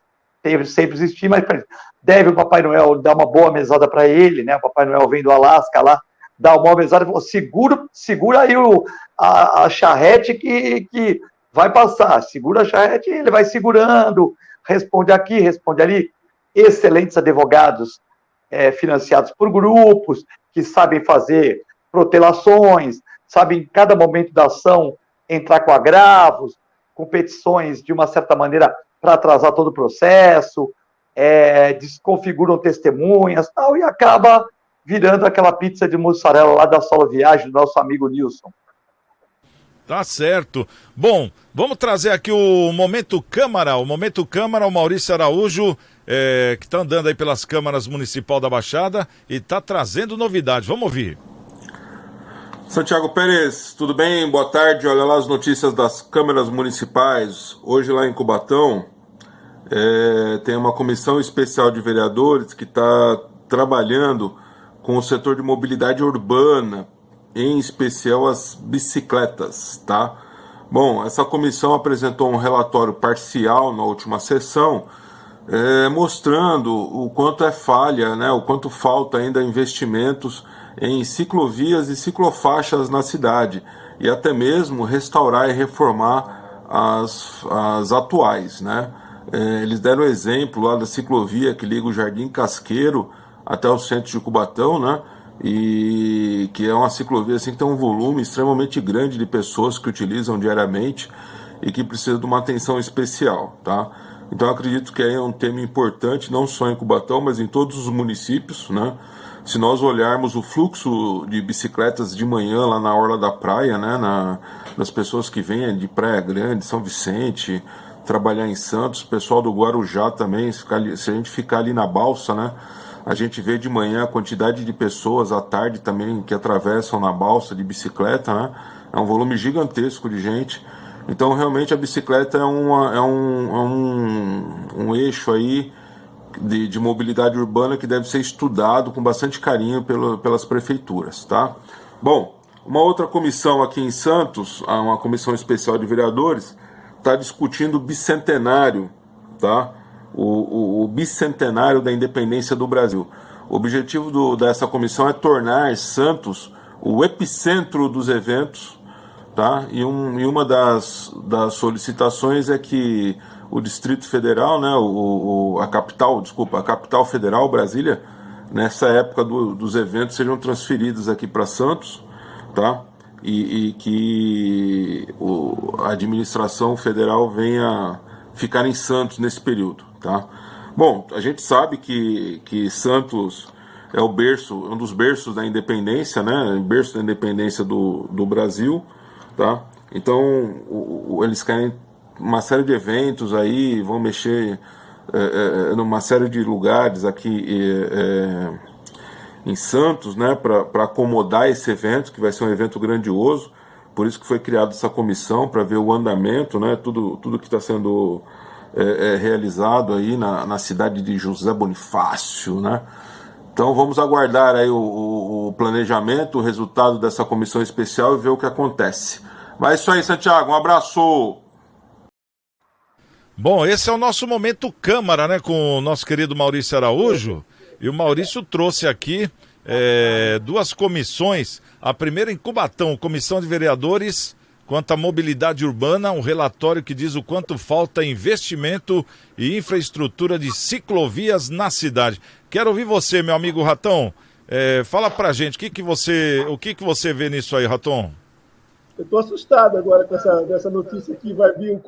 sempre existir, mas deve o Papai Noel dar uma boa mesada para ele, né? O Papai Noel vem do Alasca lá, dá uma boa mesada e falou: segura aí a charrete que vai passar. Segura a charrete, ele vai segurando, responde aqui, responde ali. Excelentes advogados financiados por grupos que sabem fazer protelações, sabem em cada momento da ação entrar com agravos, com petições de uma certa maneira para atrasar todo o processo, desconfiguram testemunhas, tal, e acaba virando aquela pizza de mussarela lá da Solo Viagem do nosso amigo Nilson. Tá certo. Bom, vamos trazer aqui o Momento Câmara. O Maurício Araújo, que está andando aí pelas câmaras municipal da Baixada e está trazendo novidades. Vamos ouvir. Santiago Pérez, tudo bem? Boa tarde. Olha lá as notícias das câmaras municipais. Hoje lá em Cubatão tem uma comissão especial de vereadores que está trabalhando com o setor de mobilidade urbana, em especial as bicicletas, tá? Bom, essa comissão apresentou um relatório parcial na última sessão, mostrando o quanto é falha, né? O quanto falta ainda investimentos em ciclovias e ciclofaixas na cidade, e até mesmo restaurar e reformar as atuais, né? Eles deram exemplo lá da ciclovia que liga o Jardim Casqueiro até o centro de Cubatão, né? E que é uma ciclovia assim, que tem um volume extremamente grande de pessoas que utilizam diariamente e que precisa de uma atenção especial, tá? Então eu acredito que é um tema importante, não só em Cubatão, mas em todos os municípios, né? Se nós olharmos o fluxo de bicicletas de manhã lá na orla da praia, né, nas pessoas que vêm de Praia Grande, São Vicente, trabalhar em Santos, pessoal do Guarujá também, se a gente ficar ali na balsa, né, A gente vê de manhã a quantidade de pessoas, à tarde também, que atravessam na balsa de bicicleta, né? É um volume gigantesco de gente. Então, realmente, a bicicleta é um eixo aí de mobilidade urbana que deve ser estudado com bastante carinho pelas prefeituras, tá? Bom, uma outra comissão aqui em Santos, uma comissão especial de vereadores, está discutindo o bicentenário, tá? O bicentenário da independência do Brasil. O objetivo dessa comissão é tornar Santos o epicentro dos eventos, tá? E uma das solicitações é que o Distrito Federal, né, a capital federal, Brasília, nessa época dos eventos, sejam transferidos aqui para Santos, tá? E que a administração federal venha ficar em Santos nesse período, tá? Bom, a gente sabe que Santos é um dos berços da independência, né? Berço da independência do Brasil, tá? Então, eles querem uma série de eventos aí, vão mexer numa série de lugares aqui em Santos, né, para acomodar esse evento, que vai ser um evento grandioso. Por isso que foi criada essa comissão, para ver o andamento, né, tudo que está sendo realizado aí na cidade de José Bonifácio, né? Então vamos aguardar aí o planejamento, o resultado dessa comissão especial e ver o que acontece. Mas é isso aí, Santiago, um abraço! Bom, esse é o nosso momento Câmara, né, com o nosso querido Maurício Araújo. E o Maurício trouxe aqui duas comissões. A primeira em Cubatão, Comissão de Vereadores quanto à mobilidade urbana, um relatório que diz o quanto falta investimento e infraestrutura de ciclovias na cidade. Quero ouvir você, meu amigo Raton. Fala pra gente, o que você vê nisso aí, Raton? Eu estou assustado agora com essa notícia que vai vir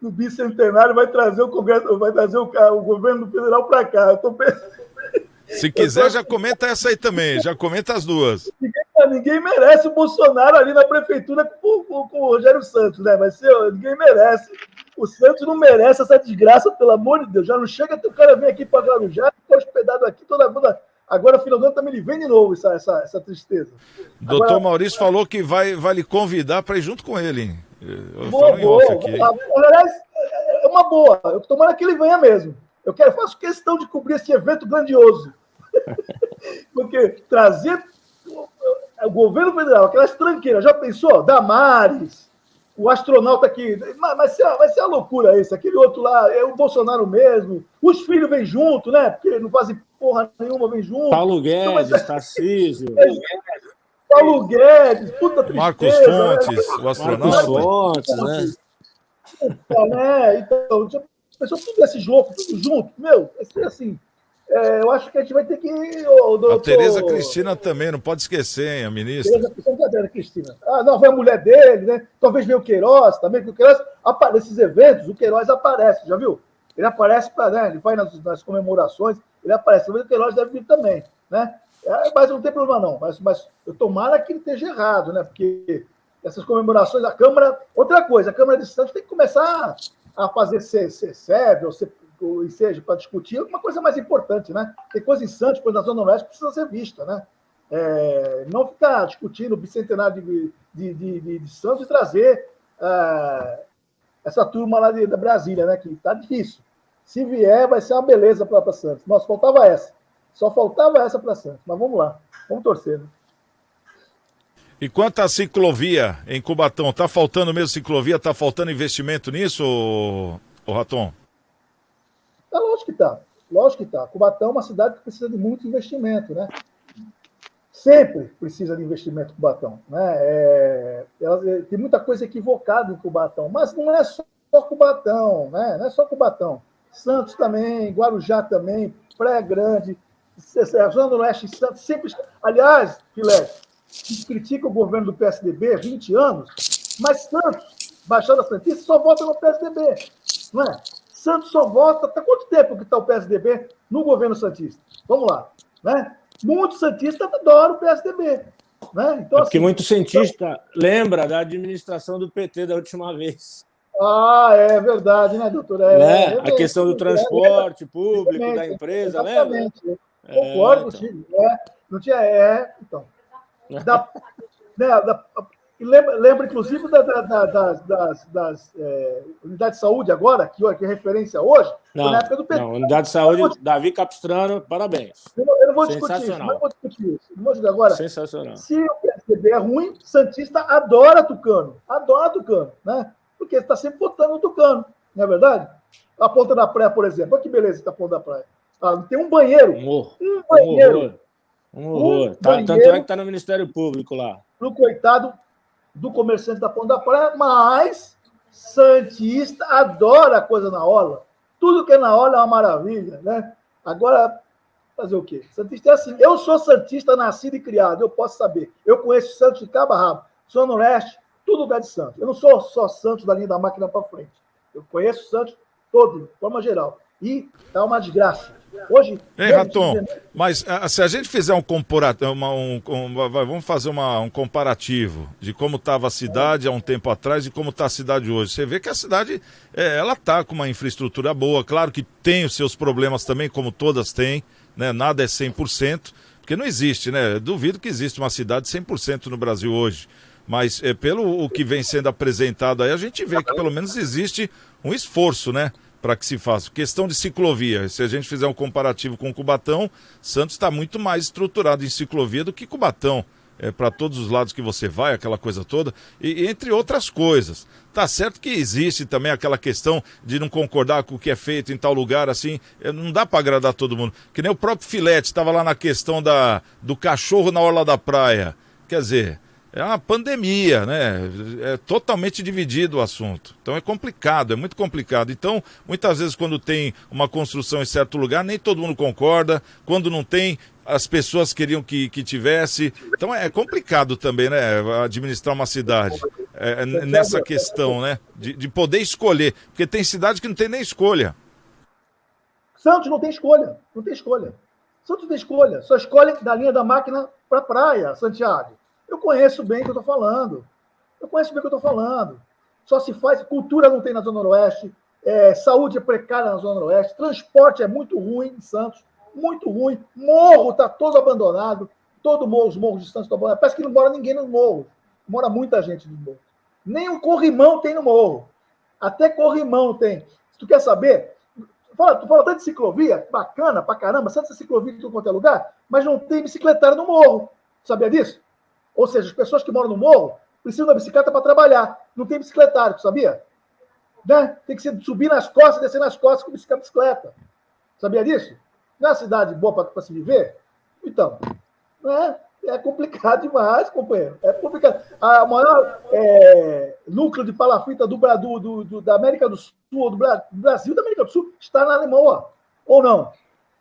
no bicentenário, vai trazer o Congresso, vai trazer o governo federal para cá. Eu tô pensando... Se quiser, já comenta essa aí também, já comenta as duas. Ninguém merece o Bolsonaro ali na prefeitura com o Rogério Santos, né? Mas ninguém merece. O Santos não merece essa desgraça, pelo amor de Deus. Já não chega até o cara vir aqui para Guarujá, fica hospedado aqui toda a... Agora, final do ano, também ele vem de novo essa tristeza. Doutor Maurício falou que vai lhe convidar para ir junto com ele, hein? Boa. Aliás, é uma boa. Eu tô tomando que ele venha mesmo. Eu faço questão de cobrir esse evento grandioso. Porque trazer o governo federal, aquelas tranqueiras, já pensou? Damares, o astronauta aqui. Vai ser uma loucura isso. Aquele outro lá, é o Bolsonaro mesmo. Os filhos vêm junto, né? Porque não fazem porra nenhuma, vêm junto. Paulo Guedes, Tarcísio. Paulo Guedes, puta tristeza. Marcos Fontes, o astronauta. Marcos Fontes, né? Então, já pensou tudo esse jogo, tudo junto? Meu, assim, eu acho que a gente vai ter que... A Tereza Cristina também, não pode esquecer, hein, a ministra. Tereza Cristina. Não, vai a mulher dele, né? Talvez venha o Queiroz também, porque o Queiroz, nesses eventos, o Queiroz aparece, já viu? Ele aparece, né? Ele vai nas comemorações, ele aparece. Talvez o Queiroz deve vir também, né? Mas não tem problema não, mas eu tomara que ele esteja errado, né? Porque essas comemorações, a Câmara... Outra coisa, a Câmara de Santos tem que começar a fazer SEB, ou seja, para discutir alguma coisa mais importante, né? Tem coisa em Santos, coisa na Zona Oeste que precisa ser vista, né? Não ficar discutindo o bicentenário de Santos e trazer essa turma lá da Brasília, né? Que está difícil. Se vier, vai ser uma beleza para Santos. Nossa, faltava essa. Só faltava essa para Santos. Mas vamos lá. Vamos torcer, né? E quanto à ciclovia em Cubatão, tá faltando mesmo ciclovia? Tá faltando investimento nisso, ô Raton? Lógico que tá. Lógico que tá. Cubatão é uma cidade que precisa de muito investimento, né? Sempre precisa de investimento em Cubatão, né? Tem muita coisa equivocada em Cubatão, mas não é só Cubatão, né? Não é só Cubatão. Santos também, Guarujá também, Praia Grande, Zona Oeste, Santos, sempre... Aliás, Filete, que critica o governo do PSDB há 20 anos, mas Santos, Baixada Santista, só vota no PSDB, não é? Santos só vota... Há quanto tempo que está o PSDB no governo santista? Vamos lá, né? Muitos santistas adoram o PSDB, né? Então, porque muito cientista lembra da administração do PT da última vez. É verdade, né, doutor? A questão do transporte público, da empresa, exatamente. lembra? Concordo contigo. Não tinha. Então. Lembra, inclusive, das unidades de saúde agora, que é referência hoje, na época do PT. Não, unidade de saúde, Davi Capistrano, parabéns. Eu não vou discutir isso, não vou discutir isso. Não vou discutir agora. Sensacional. Se o PSDB é ruim, Santista adora Tucano, né? Porque está sempre votando no Tucano, não é verdade? A Ponta da Praia, por exemplo, olha que beleza que a Ponta da Praia. Tem um banheiro. Um banheiro. Um horror. Tanto é que está no Ministério Público lá. Pro coitado do comerciante da Ponta da Praia, mas Santista adora coisa na orla. Tudo que é na orla é uma maravilha, né? Agora, fazer o quê? Santista é assim. Eu sou santista, nascido e criado, eu posso saber. Eu conheço Santos de cabo a rabo. Sou no leste, tudo lugar de Santos. Eu não sou só Santos da linha da máquina para frente. Eu conheço Santos todo, de forma geral. E é uma desgraça. Hoje. Ei, Raton, mas se a gente fizer um comparativo, vamos fazer um comparativo de como estava a cidade há um tempo atrás e como está a cidade hoje. Você vê que a cidade, ela está com uma infraestrutura boa. Claro que tem os seus problemas também, como todas têm, né? Nada é 100%, porque não existe, né? Duvido que exista uma cidade 100% no Brasil hoje. Mas pelo que vem sendo apresentado aí, a gente vê que pelo menos existe um esforço, né? Para que se faça. Questão de ciclovia, se a gente fizer um comparativo com Cubatão, Santos está muito mais estruturado em ciclovia do que Cubatão. Para todos os lados que você vai, aquela coisa toda, e entre outras coisas. Tá certo que existe também aquela questão de não concordar com o que é feito em tal lugar, assim, não dá para agradar todo mundo. Que nem o próprio Filete estava lá na questão do cachorro na orla da praia. Quer dizer, é uma pandemia, né? É totalmente dividido o assunto. Então é complicado, é muito complicado. Então, muitas vezes quando tem uma construção em certo lugar, nem todo mundo concorda. Quando não tem, as pessoas queriam que tivesse. Então é complicado também, né? Administrar uma cidade. Nessa questão, né? De poder escolher. Porque tem cidade que não tem nem escolha. Santos não tem escolha. Não tem escolha. Santos não tem escolha. Só escolhe da linha da máquina para a praia, Santiago. Eu conheço bem o que eu estou falando. Só se faz. Cultura não tem na Zona Noroeste. Saúde é precária na Zona Noroeste. Transporte é muito ruim em Santos. Muito ruim. Morro está todo abandonado. Os morros de Santos estão abandonados. Parece que não mora ninguém no morro. Mora muita gente no morro. Nem um corrimão tem no morro. Até corrimão tem. Se tu quer saber, tu fala tanto de ciclovia, bacana pra caramba, Santos é ciclovia em tudo quanto é lugar, mas não tem bicicletário no morro. Sabia disso? Ou seja, as pessoas que moram no morro precisam da bicicleta para trabalhar. Não tem bicicletário, sabia? Né? Tem que subir nas costas e descer nas costas com bicicleta. Sabia disso? Não é uma cidade boa para se viver? Então, é complicado demais, companheiro. É complicado. O maior núcleo de palafita da América do Sul, do Brasil da América do Sul, está na Alemanha. Ou não?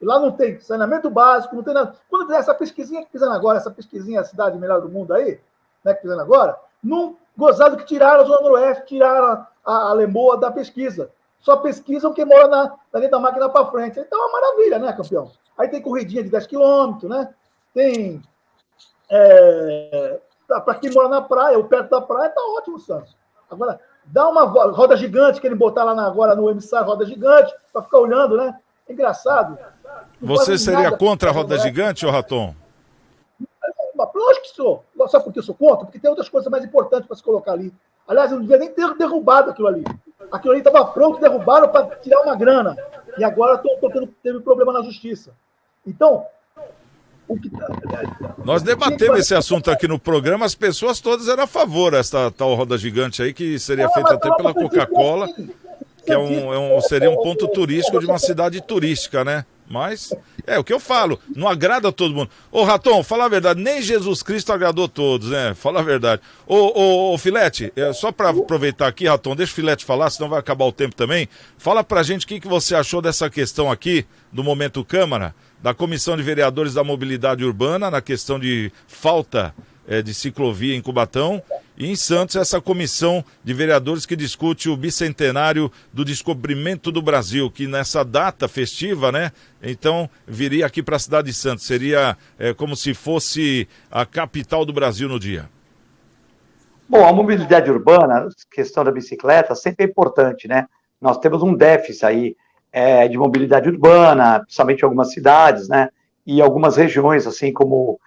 Lá não tem saneamento básico, não tem nada. Quando fizer essa pesquisinha que fizeram agora, essa pesquisinha A Cidade Melhor do Mundo aí, né, que fizeram agora, não gozado que tiraram a Zona Noroeste, tiraram a Lemoa da pesquisa. Só pesquisam quem mora na linha da máquina para frente. Então é uma maravilha, né, campeão? Aí tem corridinha de 10 quilômetros, né? Tem... para quem mora na praia, ou perto da praia, tá ótimo, Santos. Agora, dá uma roda gigante, que ele botar lá agora no emissário, roda gigante, para ficar olhando, né? É engraçado. Você seria contra a roda gigante, ô Raton? Lógico que sou. Sabe por que eu sou contra? Porque tem outras coisas mais importantes para se colocar ali. Aliás, eu não devia nem ter derrubado aquilo ali. Aquilo ali estava pronto, derrubaram para tirar uma grana. E agora teve problema na justiça. Então, nós debatemos esse assunto aqui no programa, as pessoas todas eram a favor dessa tal roda gigante aí, que seria feita até pela Coca-Cola, que seria um ponto turístico de uma cidade turística, né? Mas é o que eu falo, não agrada a todo mundo. Ô Raton, fala a verdade, nem Jesus Cristo agradou todos, né? Fala a verdade. Ô Filete, só para aproveitar aqui, Raton, deixa o Filete falar, senão vai acabar o tempo também. Fala pra gente o que você achou dessa questão aqui, do Momento Câmara, da Comissão de Vereadores da Mobilidade Urbana, na questão de falta de ciclovia em Cubatão, e em Santos essa comissão de vereadores que discute o bicentenário do descobrimento do Brasil, que nessa data festiva, né, então viria aqui para a cidade de Santos, seria como se fosse a capital do Brasil no dia. Bom, a mobilidade urbana, a questão da bicicleta, sempre é importante, né? Nós temos um déficit aí de mobilidade urbana, principalmente em algumas cidades, né? E algumas regiões, assim como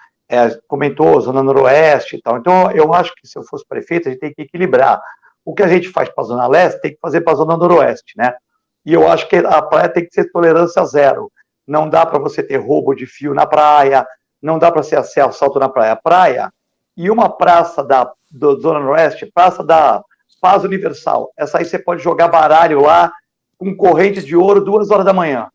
comentou, Zona Noroeste e tal. Então, eu acho que se eu fosse prefeito, a gente tem que equilibrar. O que a gente faz para a Zona Leste, tem que fazer para a Zona Noroeste, né? E eu acho que a praia tem que ser tolerância zero. Não dá para você ter roubo de fio na praia, não dá para ser assalto na praia. Praia e uma praça da Zona Noroeste, praça da Paz Universal. Essa aí você pode jogar baralho lá com corrente de ouro 2 horas da manhã.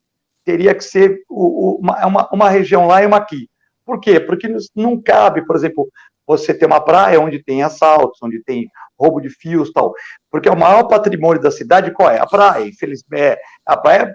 Teria que ser uma região lá e uma aqui. Por quê? Porque não cabe, por exemplo, você ter uma praia onde tem assaltos, onde tem roubo de fios e tal. Porque o maior patrimônio da cidade, qual é? A praia. Infelizmente, a praia é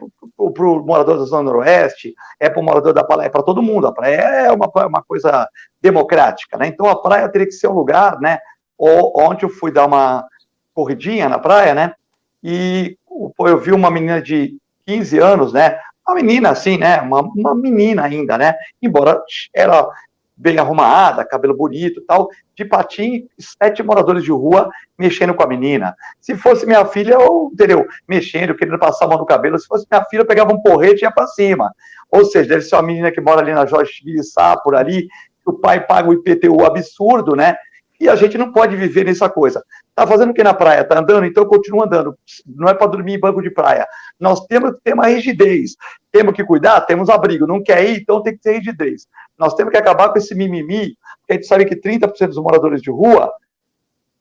para o morador da Zona Noroeste, é para o morador da praia, é para todo mundo. A praia é uma coisa democrática, né? Então a praia teria que ser um lugar, né? Ontem eu fui dar uma corridinha na praia, né? E eu vi uma menina de 15 anos, né? Uma menina assim, né? Uma menina ainda, né? Embora ela bem arrumada, cabelo bonito e tal, de patim, 7 moradores de rua mexendo com a menina. Se fosse minha filha, eu, entendeu? Mexendo, querendo passar a mão no cabelo. Se fosse minha filha, eu pegava um porrete e ia pra cima. Ou seja, deve ser uma menina que mora ali na Jorge Sá, por ali, que o pai paga o IPTU absurdo, né? E a gente não pode viver nessa coisa. Tá fazendo o que na praia? Tá andando? Então continua andando. Não é para dormir em banco de praia. Nós temos que ter uma rigidez. Temos que cuidar? Temos abrigo. Não quer ir? Então tem que ter rigidez. Nós temos que acabar com esse mimimi, porque a gente sabe que 30% dos moradores de rua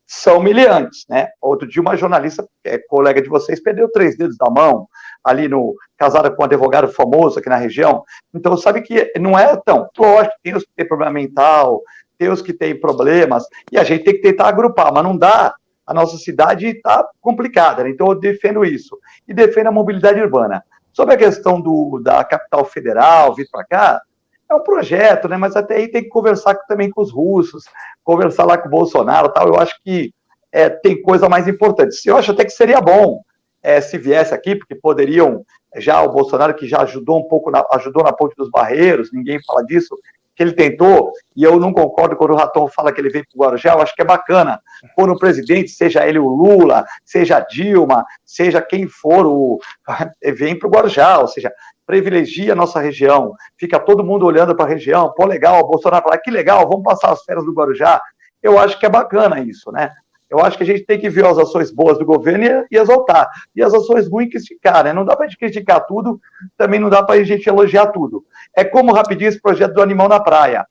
são miliantes, né? Outro dia uma jornalista, colega de vocês, perdeu 3 dedos da mão, ali casada com um advogado famoso aqui na região. Então sabe que não é tão... Lógico, tem os que têm problema mental, tem os que têm problemas, e a gente tem que tentar agrupar, mas não dá. A nossa cidade está complicada, né? Então eu defendo isso. E defendo a mobilidade urbana. Sobre a questão da capital federal, vir para cá, é um projeto, né? Mas até aí tem que conversar também com os russos, conversar lá com o Bolsonaro e tal. Eu acho que tem coisa mais importante. Eu acho até que seria bom se viesse aqui, porque poderiam, já o Bolsonaro, que já ajudou um pouco, ajudou na Ponte dos Barreiros, ninguém fala disso, que ele tentou, e eu não concordo quando o Raton fala que ele veio para o Guarujá. Eu acho que é bacana quando o presidente, seja ele o Lula, seja a Dilma, seja quem for, vem para o Guarujá, ou seja, privilegia a nossa região, fica todo mundo olhando para a região, pô, legal, o Bolsonaro fala, que legal, vamos passar as férias no Guarujá. Eu acho que é bacana isso, né? Eu acho que a gente tem que ver as ações boas do governo e exaltar. E as ações ruins criticar, né? Não dá para a gente criticar tudo, também não dá para a gente elogiar tudo. É como, rapidinho, esse projeto do animal na praia.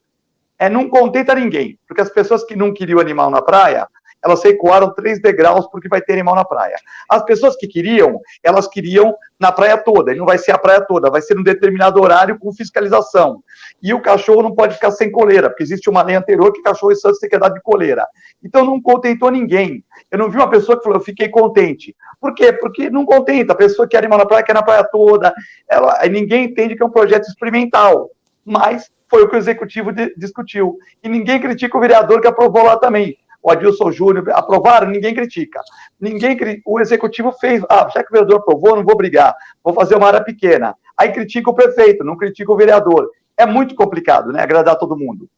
Não contenta ninguém, porque as pessoas que não queriam animal na praia, elas recuaram 3 degraus porque vai ter animal na praia. As pessoas que queriam, elas queriam na praia toda, e não vai ser a praia toda, vai ser num determinado horário com fiscalização. E o cachorro não pode ficar sem coleira, porque existe uma lei anterior que cachorro e santos tem que dar de coleira. Então não contentou ninguém. Eu não vi uma pessoa que falou, eu fiquei contente. Por quer? Porque não contenta. A pessoa que quer animal na praia, quer na praia toda. Ninguém entende que é um projeto experimental. Mas foi o que o executivo discutiu. E ninguém critica o vereador que aprovou lá também. O Adilson Júnior, aprovaram, ninguém critica. O executivo fez, já que o vereador aprovou, não vou brigar, vou fazer uma área pequena. Aí critica o prefeito, não critica o vereador. É muito complicado, né, agradar todo mundo.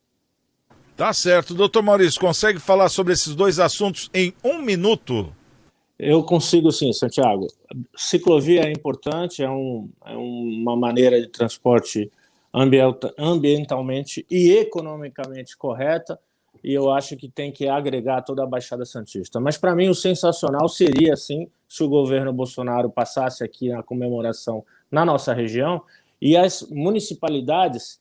Tá certo. Doutor Maurício, consegue falar sobre esses 2 assuntos em 1 minuto? Eu consigo sim, Santiago. Ciclovia é importante, é uma maneira de transporte ambientalmente e economicamente correta, e eu acho que tem que agregar toda a Baixada Santista. Mas, para mim, o sensacional seria, assim, se o governo Bolsonaro passasse aqui na comemoração na nossa região e as municipalidades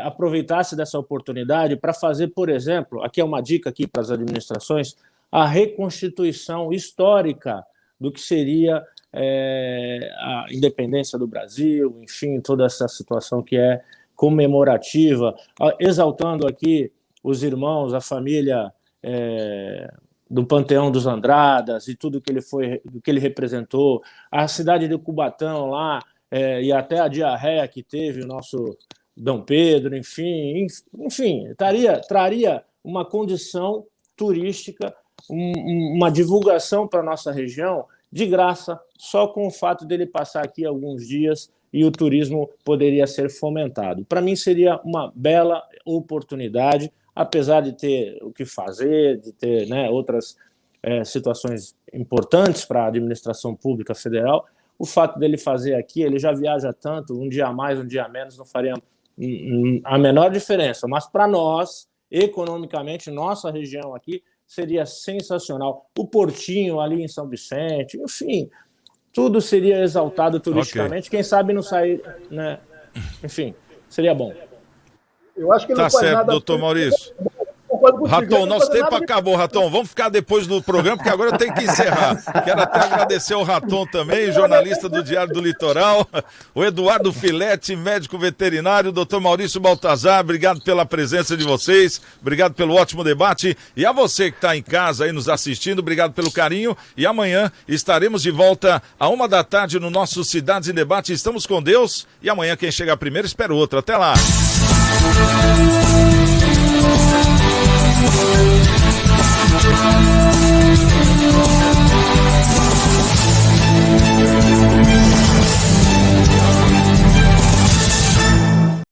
aproveitassem dessa oportunidade para fazer, por exemplo, aqui é uma dica aqui para as administrações, a reconstituição histórica do que seria a independência do Brasil, enfim, toda essa situação que é comemorativa, exaltando aqui os irmãos, a família do Panteão dos Andradas e tudo que ele representou, a cidade de Cubatão lá, e até a diarreia que teve o nosso Dom Pedro, enfim, traria uma condição turística, uma divulgação para a nossa região de graça, só com o fato dele passar aqui alguns dias e o turismo poderia ser fomentado. Para mim seria uma bela oportunidade, apesar de ter o que fazer, de ter, né, outras situações importantes para a administração pública federal, o fato dele fazer aqui, ele já viaja tanto, um dia a mais, um dia a menos, não faria a menor diferença, mas para nós, economicamente, nossa região aqui, seria sensacional. O Portinho ali em São Vicente, enfim, tudo seria exaltado turisticamente. Okay. Quem sabe não sair, né? Enfim, seria bom. Eu acho que ele não faz certo, nada. Doutor Maurício. Raton, nosso tempo acabou, Raton. Vamos ficar depois do programa, porque agora eu tenho que encerrar. Quero até agradecer ao Raton também, jornalista do Diário do Litoral, o Eduardo Filete, médico veterinário, doutor Maurício Baltazar, obrigado pela presença de vocês, obrigado pelo ótimo debate, e a você que está em casa aí nos assistindo, obrigado pelo carinho, e amanhã estaremos de volta à 13h no nosso Cidades em Debate. Estamos com Deus, e amanhã quem chegar primeiro espera o outro. Até lá!